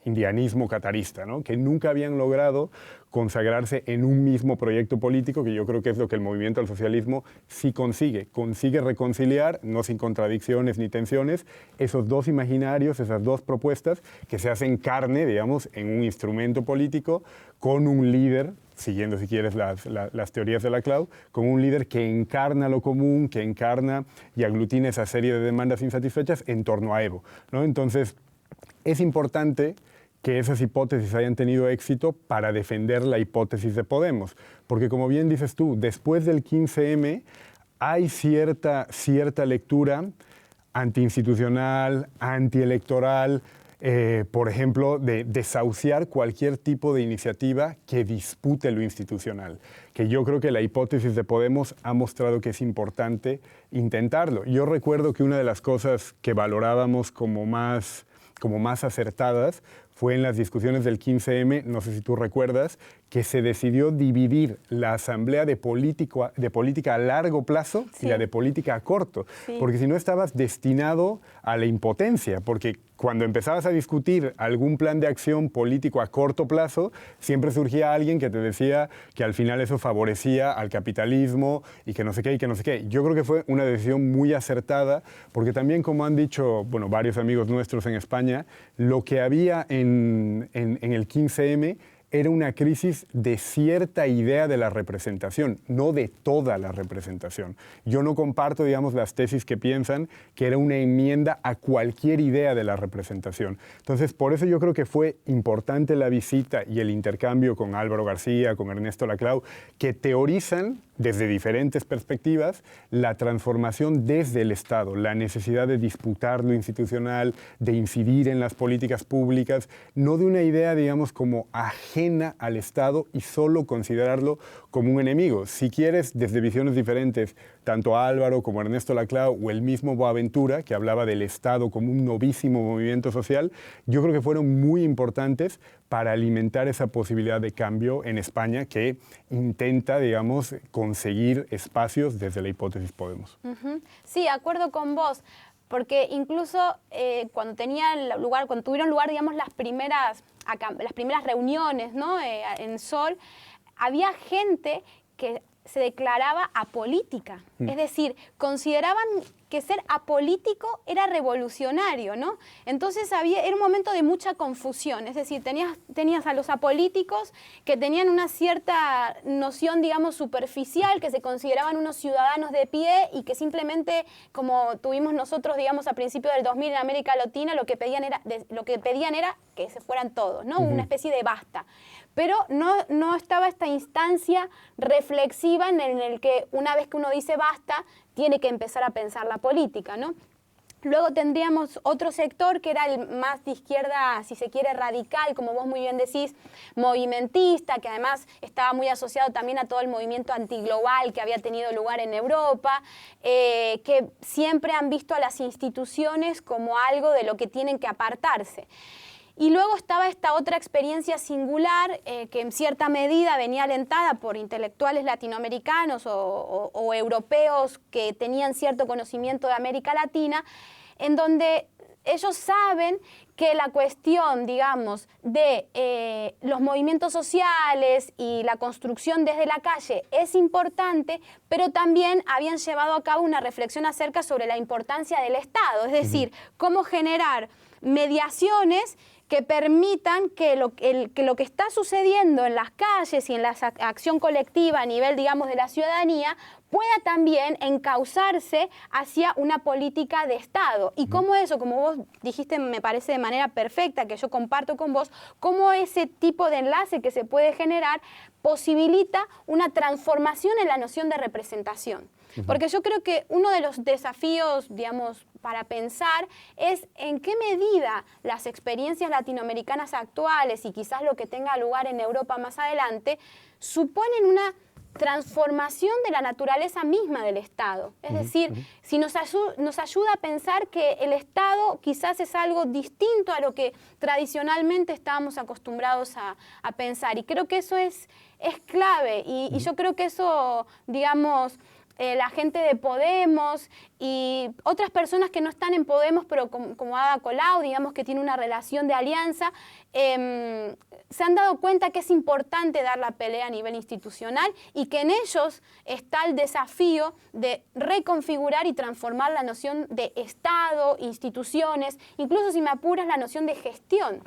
indianismo catarista, ¿no? Que nunca habían logrado consagrarse en un mismo proyecto político, que yo creo que es lo que el movimiento al socialismo sí consigue reconciliar, no sin contradicciones ni tensiones, esos dos imaginarios, esas dos propuestas que se hacen carne, digamos, en un instrumento político con un líder, siguiendo, si quieres, las teorías de Laclau, con un líder que encarna lo común, que encarna y aglutina esa serie de demandas insatisfechas en torno a Evo, ¿no? Entonces, es importante que esas hipótesis hayan tenido éxito para defender la hipótesis de Podemos. Porque, como bien dices tú, después del 15M hay cierta lectura antiinstitucional, antielectoral, por ejemplo, de desahuciar cualquier tipo de iniciativa que dispute lo institucional, que yo creo que la hipótesis de Podemos ha mostrado que es importante intentarlo. Yo recuerdo que una de las cosas que valorábamos como más acertadas fue en las discusiones del 15M, no sé si tú recuerdas, que se decidió dividir la asamblea de política a largo plazo y la de política a corto, porque si no estabas destinado a la impotencia, porque cuando empezabas a discutir algún plan de acción político a corto plazo, siempre surgía alguien que te decía que al final eso favorecía al capitalismo y que no sé qué y que no sé qué. Yo creo que fue una decisión muy acertada, porque también, como han dicho varios amigos nuestros en España, lo que había en el 15M era una crisis de cierta idea de la representación, no de toda la representación. Yo no comparto, digamos, las tesis que piensan que era una enmienda a cualquier idea de la representación. Entonces, por eso yo creo que fue importante la visita y el intercambio con Álvaro García, con Ernesto Laclau, que teorizan desde diferentes perspectivas la transformación desde el Estado, la necesidad de disputar lo institucional, de incidir en las políticas públicas, no de una idea, digamos, como ajena al Estado y solo considerarlo como un enemigo. Si quieres, desde visiones diferentes, tanto Álvaro como Ernesto Laclau o el mismo Boaventura, que hablaba del Estado como un novísimo movimiento social, yo creo que fueron muy importantes para alimentar esa posibilidad de cambio en España que intenta, digamos, conseguir espacios desde la hipótesis Podemos. Sí, acuerdo con vos, porque incluso cuando tuvieron lugar, digamos, las primeras reuniones, ¿no? En Sol, había gente que se declaraba apolítica, es decir, consideraban que ser apolítico era revolucionario, ¿no? Entonces era un momento de mucha confusión, es decir, tenías a los apolíticos que tenían una cierta noción, digamos, superficial, que se consideraban unos ciudadanos de pie y que simplemente, como tuvimos nosotros, digamos, a principios del 2000 en América Latina, lo que pedían era que se fueran todos, ¿no? Una especie de basta. Pero no estaba esta instancia reflexiva en el que una vez que uno dice basta, tiene que empezar a pensar la política, ¿no? Luego tendríamos otro sector que era el más de izquierda, si se quiere, radical, como vos muy bien decís, movimentista, que además estaba muy asociado también a todo el movimiento antiglobal que había tenido lugar en Europa, que siempre han visto a las instituciones como algo de lo que tienen que apartarse. Y luego estaba esta otra experiencia singular que en cierta medida venía alentada por intelectuales latinoamericanos o europeos que tenían cierto conocimiento de América Latina, en donde ellos saben que la cuestión, digamos, de los movimientos sociales y la construcción desde la calle es importante, pero también habían llevado a cabo una reflexión acerca sobre la importancia del Estado, es decir, cómo generar mediaciones que permitan que lo que está sucediendo en las calles y en la acción colectiva a nivel, digamos, de la ciudadanía pueda también encauzarse hacia una política de Estado. Y cómo eso, como vos dijiste, me parece de manera perfecta, que yo comparto con vos, cómo ese tipo de enlace que se puede generar posibilita una transformación en la noción de representación. Porque yo creo que uno de los desafíos, digamos, para pensar es en qué medida las experiencias latinoamericanas actuales y quizás lo que tenga lugar en Europa más adelante suponen una transformación de la naturaleza misma del Estado. Es decir, si nos ayuda a pensar que el Estado quizás es algo distinto a lo que tradicionalmente estábamos acostumbrados a pensar. Y creo que eso es clave. Y yo creo que eso, digamos, la gente de Podemos y otras personas que no están en Podemos, pero como Ada Colau, digamos que tiene una relación de alianza, se han dado cuenta que es importante dar la pelea a nivel institucional y que en ellos está el desafío de reconfigurar y transformar la noción de Estado, instituciones, incluso si me apuras la noción de gestión.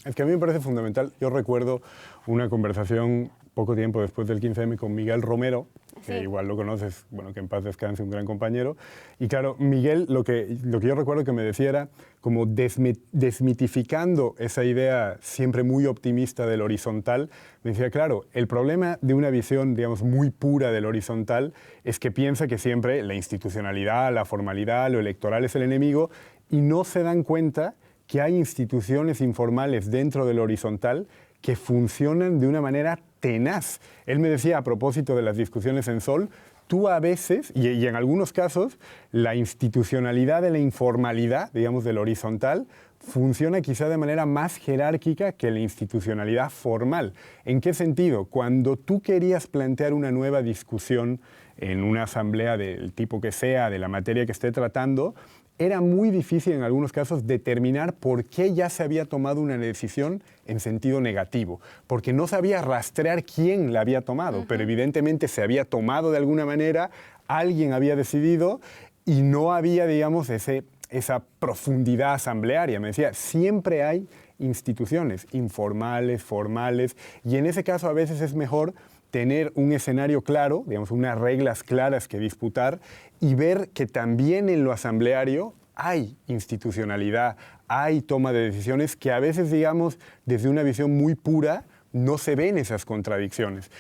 Es que a mí me parece fundamental. Yo recuerdo una conversación poco tiempo después del 15M con Miguel Romero, que igual lo conoces, bueno, que en paz descanse, un gran compañero. Y claro, Miguel, lo que yo recuerdo que me decía era como desmitificando esa idea siempre muy optimista del horizontal. Me decía, claro, el problema de una visión, digamos, muy pura del horizontal es que piensa que siempre la institucionalidad, la formalidad, lo electoral es el enemigo y no se dan cuenta que hay instituciones informales dentro del horizontal que funcionan de una manera tenaz. Él me decía, a propósito de las discusiones en Sol, tú a veces, y en algunos casos, la institucionalidad de la informalidad, digamos, del horizontal, funciona quizá de manera más jerárquica que la institucionalidad formal. ¿En qué sentido? Cuando tú querías plantear una nueva discusión en una asamblea del tipo que sea, de la materia que esté tratando, era muy difícil en algunos casos determinar por qué ya se había tomado una decisión en sentido negativo, porque no sabía rastrear quién la había tomado, pero evidentemente se había tomado de alguna manera, alguien había decidido y no había, digamos, esa profundidad asamblearia. Me decía, siempre hay instituciones informales, formales, y en ese caso a veces es mejor tener un escenario claro, digamos, unas reglas claras que disputar y ver que también en lo asambleario hay institucionalidad, hay toma de decisiones que a veces, digamos, desde una visión muy pura, no se ven esas contradicciones.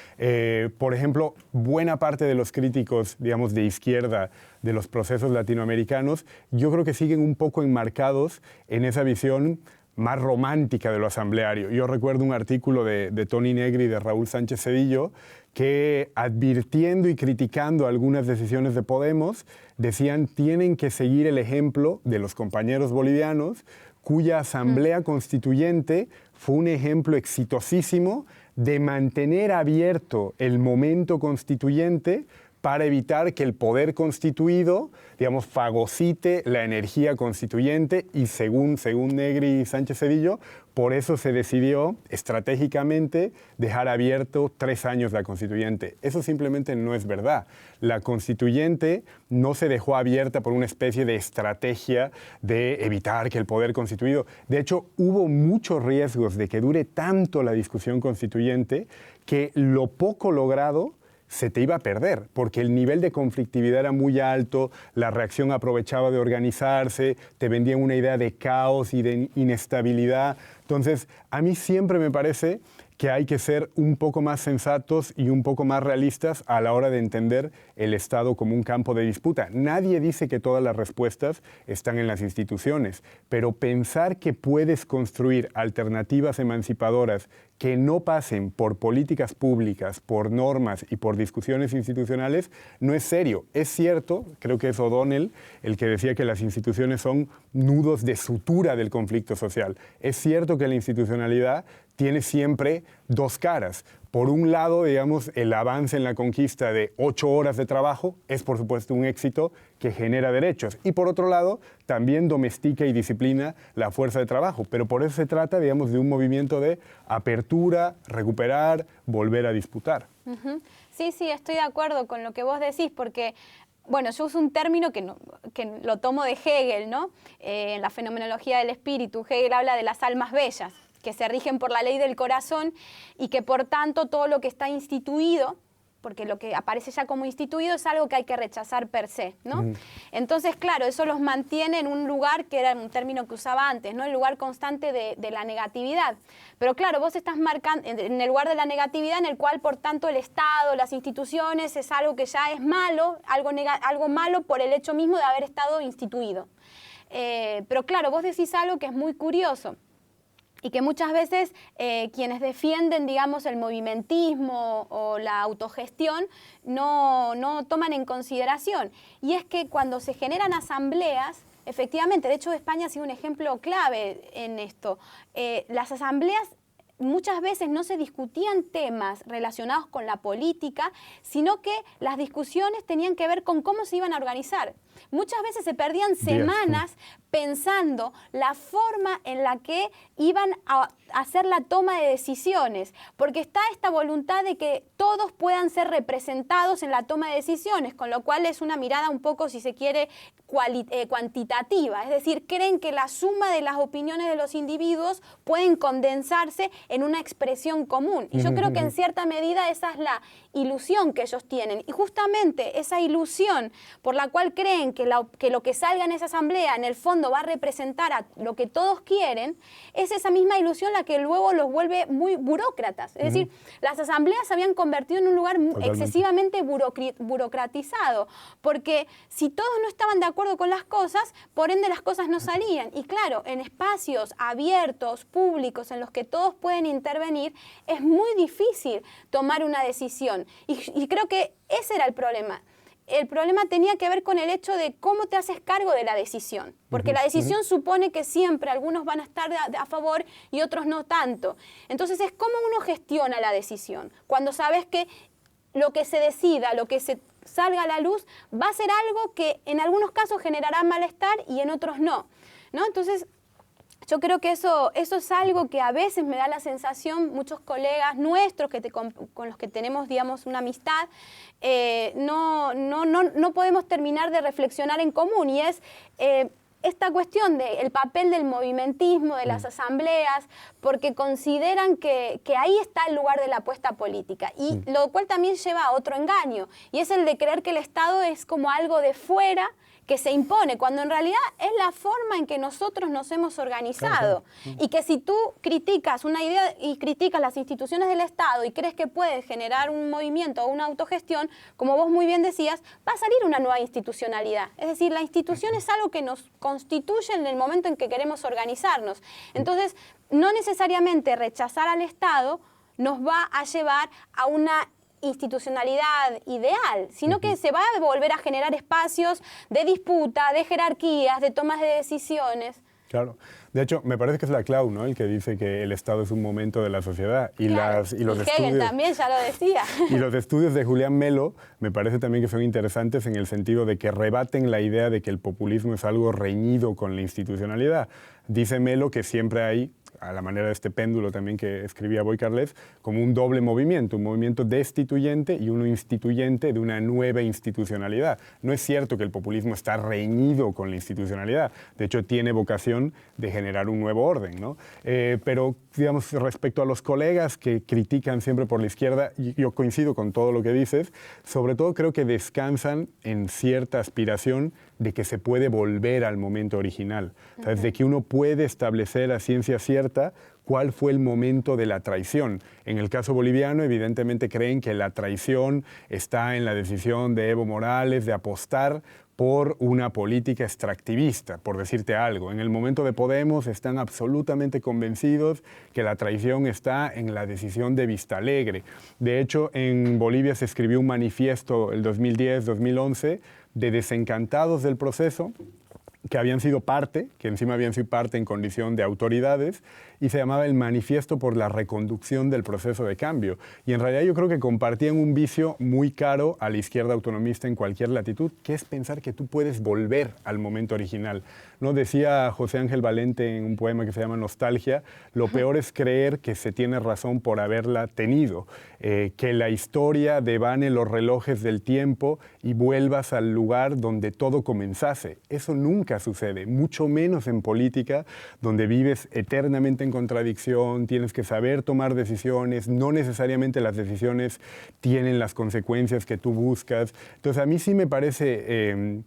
Por ejemplo, buena parte de los críticos, digamos, de izquierda de los procesos latinoamericanos, yo creo que siguen un poco enmarcados en esa visión más romántica de lo asambleario. Yo recuerdo un artículo de Tony Negri y de Raúl Sánchez Cedillo que, advirtiendo y criticando algunas decisiones de Podemos, decían tienen que seguir el ejemplo de los compañeros bolivianos, cuya asamblea constituyente fue un ejemplo exitosísimo de mantener abierto el momento constituyente para evitar que el poder constituido, digamos, fagocite la energía constituyente y según Negri y Sánchez Cedillo, por eso se decidió estratégicamente dejar abierto 3 años la constituyente. Eso simplemente no es verdad. La constituyente no se dejó abierta por una especie de estrategia de evitar que el poder constituido... De hecho, hubo muchos riesgos de que dure tanto la discusión constituyente que lo poco logrado se te iba a perder, porque el nivel de conflictividad era muy alto, la reacción aprovechaba de organizarse, te vendían una idea de caos y de inestabilidad. Entonces, a mí siempre me parece que hay que ser un poco más sensatos y un poco más realistas a la hora de entender el Estado como un campo de disputa. Nadie dice que todas las respuestas están en las instituciones, pero pensar que puedes construir alternativas emancipadoras que no pasen por políticas públicas, por normas y por discusiones institucionales no es serio. Es cierto, creo que es O'Donnell el que decía que las instituciones son nudos de sutura del conflicto social. Es cierto que la institucionalidad tiene siempre 2 caras. por un lado, digamos, el avance en la conquista de 8 horas de trabajo es, por supuesto, un éxito que genera derechos. Y por otro lado, también domestica y disciplina la fuerza de trabajo. Pero por eso se trata, digamos, de un movimiento de apertura, recuperar, volver a disputar. Sí, sí, estoy de acuerdo con lo que vos decís, porque bueno, yo uso un término que lo tomo de Hegel, ¿no? En la fenomenología del espíritu, Hegel habla de las almas bellas, que se rigen por la ley del corazón y que por tanto todo lo que está instituido, porque lo que aparece ya como instituido es algo que hay que rechazar per se, ¿no? Entonces, claro, eso los mantiene en un lugar que era un término que usaba antes, ¿no? El lugar constante de la negatividad. Pero claro, vos estás marcando en el lugar de la negatividad en el cual, por tanto, el Estado, las instituciones, es algo que ya es malo, algo malo por el hecho mismo de haber estado instituido. Pero claro, vos decís algo que es muy curioso, y que muchas veces quienes defienden, digamos, el movimentismo o la autogestión no toman en consideración. Y es que cuando se generan asambleas, efectivamente, de hecho España ha sido un ejemplo clave en esto, las asambleas muchas veces no se discutían temas relacionados con la política, sino que las discusiones tenían que ver con cómo se iban a organizar. Muchas veces se perdían semanas pensando la forma en la que iban a hacer la toma de decisiones, porque está esta voluntad de que todos puedan ser representados en la toma de decisiones, con lo cual es una mirada un poco, si se quiere, cuantitativa, es decir, creen que la suma de las opiniones de los individuos pueden condensarse en una expresión común. Y yo creo que en cierta medida esa es la ilusión que ellos tienen. Y justamente esa ilusión por la cual creen que lo que salga en esa asamblea en el fondo va a representar a lo que todos quieren, es esa misma ilusión la que luego los vuelve muy burócratas. Es decir, las asambleas se habían convertido en un lugar excesivamente burocratizado, porque si todos no estaban de acuerdo con las cosas, por ende las cosas no salían. Y claro, en espacios abiertos, públicos, en los que todos pueden intervenir, es muy difícil tomar una decisión. Y creo que ese era el problema. El problema tenía que ver con el hecho de cómo te haces cargo de la decisión, porque la decisión supone que siempre algunos van a estar a favor y otros no tanto. Entonces es cómo uno gestiona la decisión, cuando sabes que lo que se decida, lo que se salga a la luz, va a ser algo que en algunos casos generará malestar y en otros no, ¿no? Entonces, yo creo que eso es algo que a veces me da la sensación, muchos colegas nuestros con los que tenemos, digamos, una amistad, no podemos terminar de reflexionar en común, y es esta cuestión del papel del movimentismo, de las asambleas, porque consideran que ahí está el lugar de la apuesta política, y lo cual también lleva a otro engaño, y es el de creer que el Estado es como algo de fuera que se impone, cuando en realidad es la forma en que nosotros nos hemos organizado. Y que si tú criticas una idea y criticas las instituciones del Estado y crees que puedes generar un movimiento o una autogestión, como vos muy bien decías, va a salir una nueva institucionalidad. Es decir, la institución es algo que nos constituye en el momento en que queremos organizarnos. Entonces, no necesariamente rechazar al Estado nos va a llevar a una institucionalidad ideal, sino que se va a volver a generar espacios de disputa, de jerarquías, de tomas de decisiones. Claro. De hecho, me parece que es Laclau, ¿no?, el que dice que el Estado es un momento de la sociedad. Y, claro, los Hegel estudios, también ya lo decía. Y los estudios de Julián Melo me parece también que son interesantes en el sentido de que rebaten la idea de que el populismo es algo reñido con la institucionalidad. Dice Melo que siempre hay, a la manera de este péndulo también que escribía Boy-Carlef, como un doble movimiento, un movimiento destituyente y uno instituyente de una nueva institucionalidad. No es cierto que el populismo está reñido con la institucionalidad, de hecho tiene vocación de generar un nuevo orden, ¿no? Pero, digamos, respecto a los colegas que critican siempre por la izquierda, yo coincido con todo lo que dices, sobre todo creo que descansan en cierta aspiración de que se puede volver al momento original, ¿sabes? De que uno puede establecer a ciencia cierta cuál fue el momento de la traición. En el caso boliviano, evidentemente creen que la traición está en la decisión de Evo Morales de apostar por una política extractivista, por decirte algo. En el momento de Podemos están absolutamente convencidos que la traición está en la decisión de Vistalegre. De hecho, en Bolivia se escribió un manifiesto el 2010-2011 de desencantados del proceso, que habían sido parte, que encima habían sido parte en condición de autoridades, y se llamaba el Manifiesto por la Reconducción del Proceso de Cambio. Y en realidad yo creo que compartían un vicio muy caro a la izquierda autonomista en cualquier latitud, que es pensar que tú puedes volver al momento original, ¿no? Decía José Ángel Valente en un poema que se llama Nostalgia, lo peor es creer que se tiene razón por haberla tenido, que la historia devane los relojes del tiempo y vuelvas al lugar donde todo comenzase. Eso nunca sucede, mucho menos en política, donde vives eternamente en contradicción, tienes que saber tomar decisiones, no necesariamente las decisiones tienen las consecuencias que tú buscas. Entonces a mí sí me parece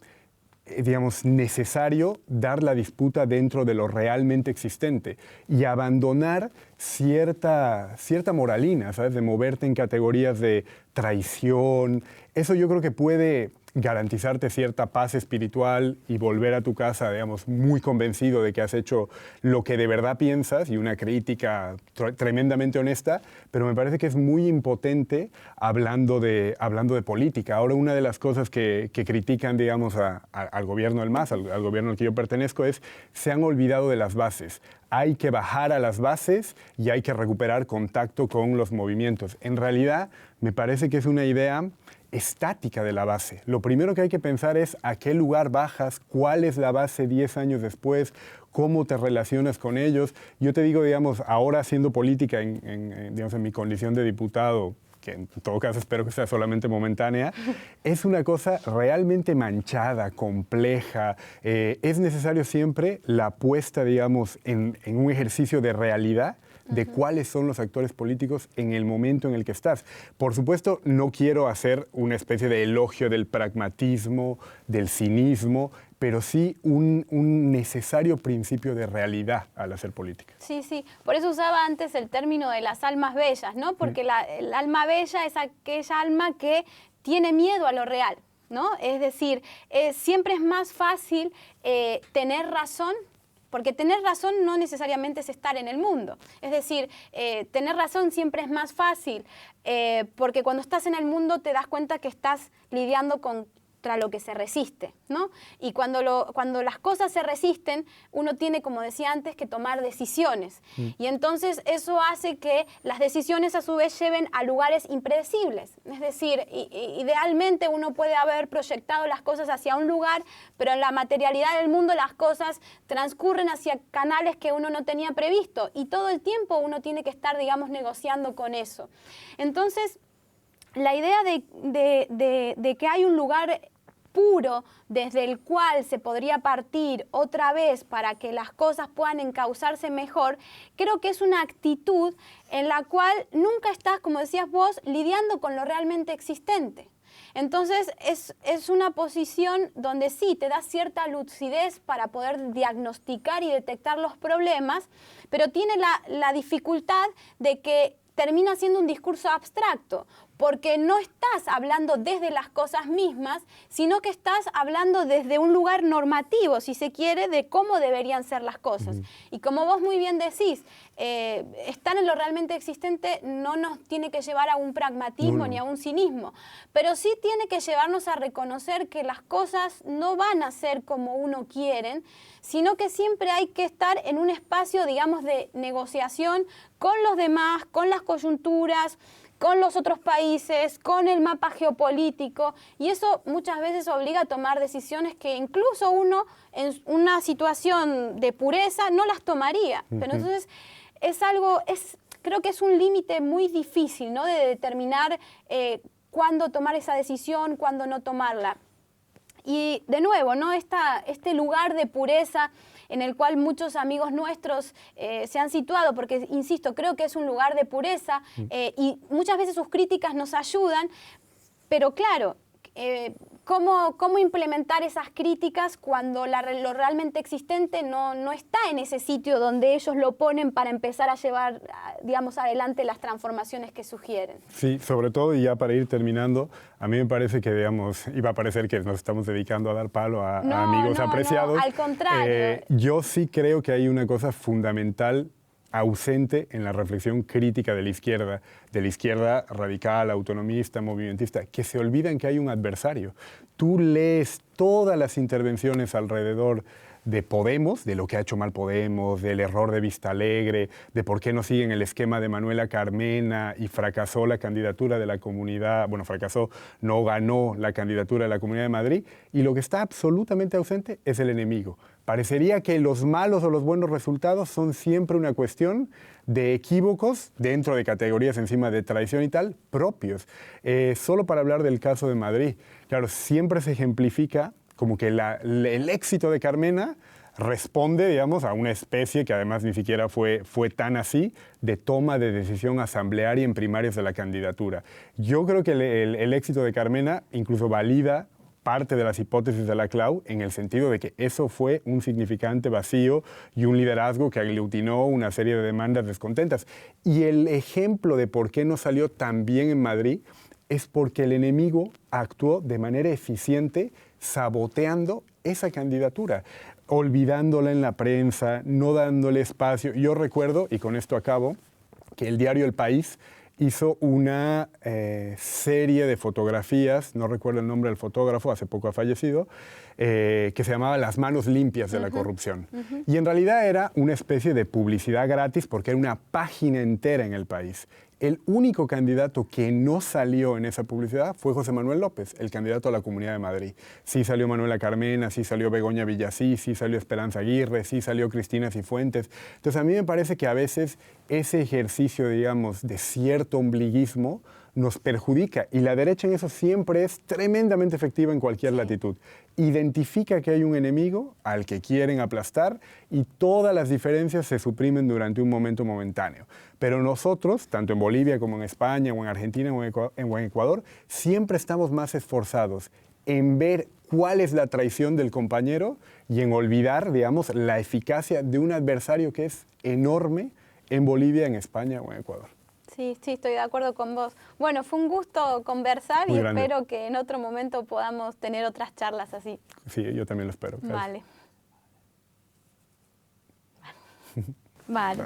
digamos, necesario dar la disputa dentro de lo realmente existente y abandonar cierta moralina, ¿sabes? De moverte en categorías de traición. Eso yo creo que puede garantizarte cierta paz espiritual y volver a tu casa, digamos, muy convencido de que has hecho lo que de verdad piensas y una crítica tremendamente honesta, pero me parece que es muy impotente hablando de política. Ahora, una de las cosas que critican, digamos, al gobierno del MAS, al gobierno al que yo pertenezco, es se han olvidado de las bases. Hay que bajar a las bases y hay que recuperar contacto con los movimientos. En realidad, me parece que es una idea estática de la base. Lo primero que hay que pensar es a qué lugar bajas, cuál es la base 10 años después, cómo te relacionas con ellos. Yo te digo, digamos, ahora haciendo política digamos, en mi condición de diputado, que en todo caso espero que sea solamente momentánea, es una cosa realmente manchada, compleja. Es necesario siempre la puesta, digamos, en un ejercicio de realidad, de cuáles son los actores políticos en el momento en el que estás. Por supuesto, no quiero hacer una especie de elogio del pragmatismo, del cinismo, pero sí un necesario principio de realidad al hacer política. Sí, sí. Por eso usaba antes el término de las almas bellas, ¿no? Porque el alma bella es aquella alma que tiene miedo a lo real, ¿no? Es decir, siempre es más fácil tener razón, porque tener razón no necesariamente es estar en el mundo. Es decir, tener razón siempre es más fácil, porque cuando estás en el mundo te das cuenta que estás lidiando contra lo que se resiste, ¿no? Y cuando las cosas se resisten, uno tiene, como decía antes, que tomar decisiones. Y entonces eso hace que las decisiones a su vez lleven a lugares impredecibles. Es decir, idealmente uno puede haber proyectado las cosas hacia un lugar, pero en la materialidad del mundo las cosas transcurren hacia canales que uno no tenía previsto. Y todo el tiempo uno tiene que estar, digamos, negociando con eso. Entonces, la idea de que hay un lugar puro desde el cual se podría partir otra vez para que las cosas puedan encauzarse mejor, creo que es una actitud en la cual nunca estás, como decías vos, lidiando con lo realmente existente. Entonces es una posición donde sí te da cierta lucidez para poder diagnosticar y detectar los problemas, pero tiene la dificultad de que termina siendo un discurso abstracto, porque no estás hablando desde las cosas mismas, sino que estás hablando desde un lugar normativo, si se quiere, de cómo deberían ser las cosas. Y como vos muy bien decís, estar en lo realmente existente no nos tiene que llevar a un pragmatismo ni a un cinismo, pero sí tiene que llevarnos a reconocer que las cosas no van a ser como uno quiere, sino que siempre hay que estar en un espacio, digamos, de negociación con los demás, con las coyunturas, con los otros países, con el mapa geopolítico, y eso muchas veces obliga a tomar decisiones que incluso uno en una situación de pureza no las tomaría. Pero entonces creo que es un límite muy difícil, ¿no? De determinar cuándo tomar esa decisión, cuándo no tomarla. Y de nuevo, ¿no? Este lugar de pureza en el cual muchos amigos nuestros se han situado, porque, insisto, creo que es un lugar de pureza y muchas veces sus críticas nos ayudan, pero claro, ¿cómo implementar esas críticas cuando lo realmente existente no está en ese sitio donde ellos lo ponen para empezar a llevar, digamos, adelante las transformaciones que sugieren? Sí, sobre todo, y ya para ir terminando, a mí me parece que, digamos, iba a parecer que nos estamos dedicando a dar palo a amigos apreciados. No, al contrario. Yo sí creo que hay una cosa fundamental ausente en la reflexión crítica de la izquierda radical, autonomista, movimentista, que se olvidan que hay un adversario. Tú lees todas las intervenciones alrededor de Podemos, de lo que ha hecho mal Podemos, del error de Vistalegre, de por qué no siguen el esquema de Manuela Carmena y fracasó la candidatura de la comunidad, bueno, fracasó, no ganó la candidatura de la Comunidad de Madrid, y lo que está absolutamente ausente es el enemigo. Parecería que los malos o los buenos resultados son siempre una cuestión de equívocos dentro de categorías encima de tradición y tal, propios. Solo para hablar del caso de Madrid, claro, siempre se ejemplifica como que el éxito de Carmena responde, digamos, a una especie que además ni siquiera fue tan así, de toma de decisión asamblearia en primarias de la candidatura. Yo creo que el éxito de Carmena incluso valida parte de las hipótesis de la Clau en el sentido de que eso fue un significante vacío y un liderazgo que aglutinó una serie de demandas descontentas. Y el ejemplo de por qué no salió tan bien en Madrid es porque el enemigo actuó de manera eficiente saboteando esa candidatura, olvidándola en la prensa, no dándole espacio. Yo recuerdo, y con esto acabo, que el diario El País hizo una serie de fotografías, no recuerdo el nombre del fotógrafo, hace poco ha fallecido, que se llamaba Las manos limpias de la corrupción. Y en realidad era una especie de publicidad gratis porque era una página entera en El País. El único candidato que no salió en esa publicidad fue José Manuel López, el candidato a la Comunidad de Madrid. Sí salió Manuela Carmena, sí salió Begoña Villasís, sí salió Esperanza Aguirre, sí salió Cristina Cifuentes. Entonces a mí me parece que a veces ese ejercicio, digamos, de cierto ombliguismo nos perjudica, y la derecha en eso siempre es tremendamente efectiva en cualquier latitud. Identifica que hay un enemigo al que quieren aplastar y todas las diferencias se suprimen durante un momento momentáneo. Pero nosotros, tanto en Bolivia como en España o en Argentina o en Ecuador, siempre estamos más esforzados en ver cuál es la traición del compañero y en olvidar, digamos, la eficacia de un adversario que es enorme en Bolivia, en España o en Ecuador. Sí, sí, estoy de acuerdo con vos. Bueno, fue un gusto conversar y espero que en otro momento podamos tener otras charlas así. Sí, yo también lo espero. Vale. Vale.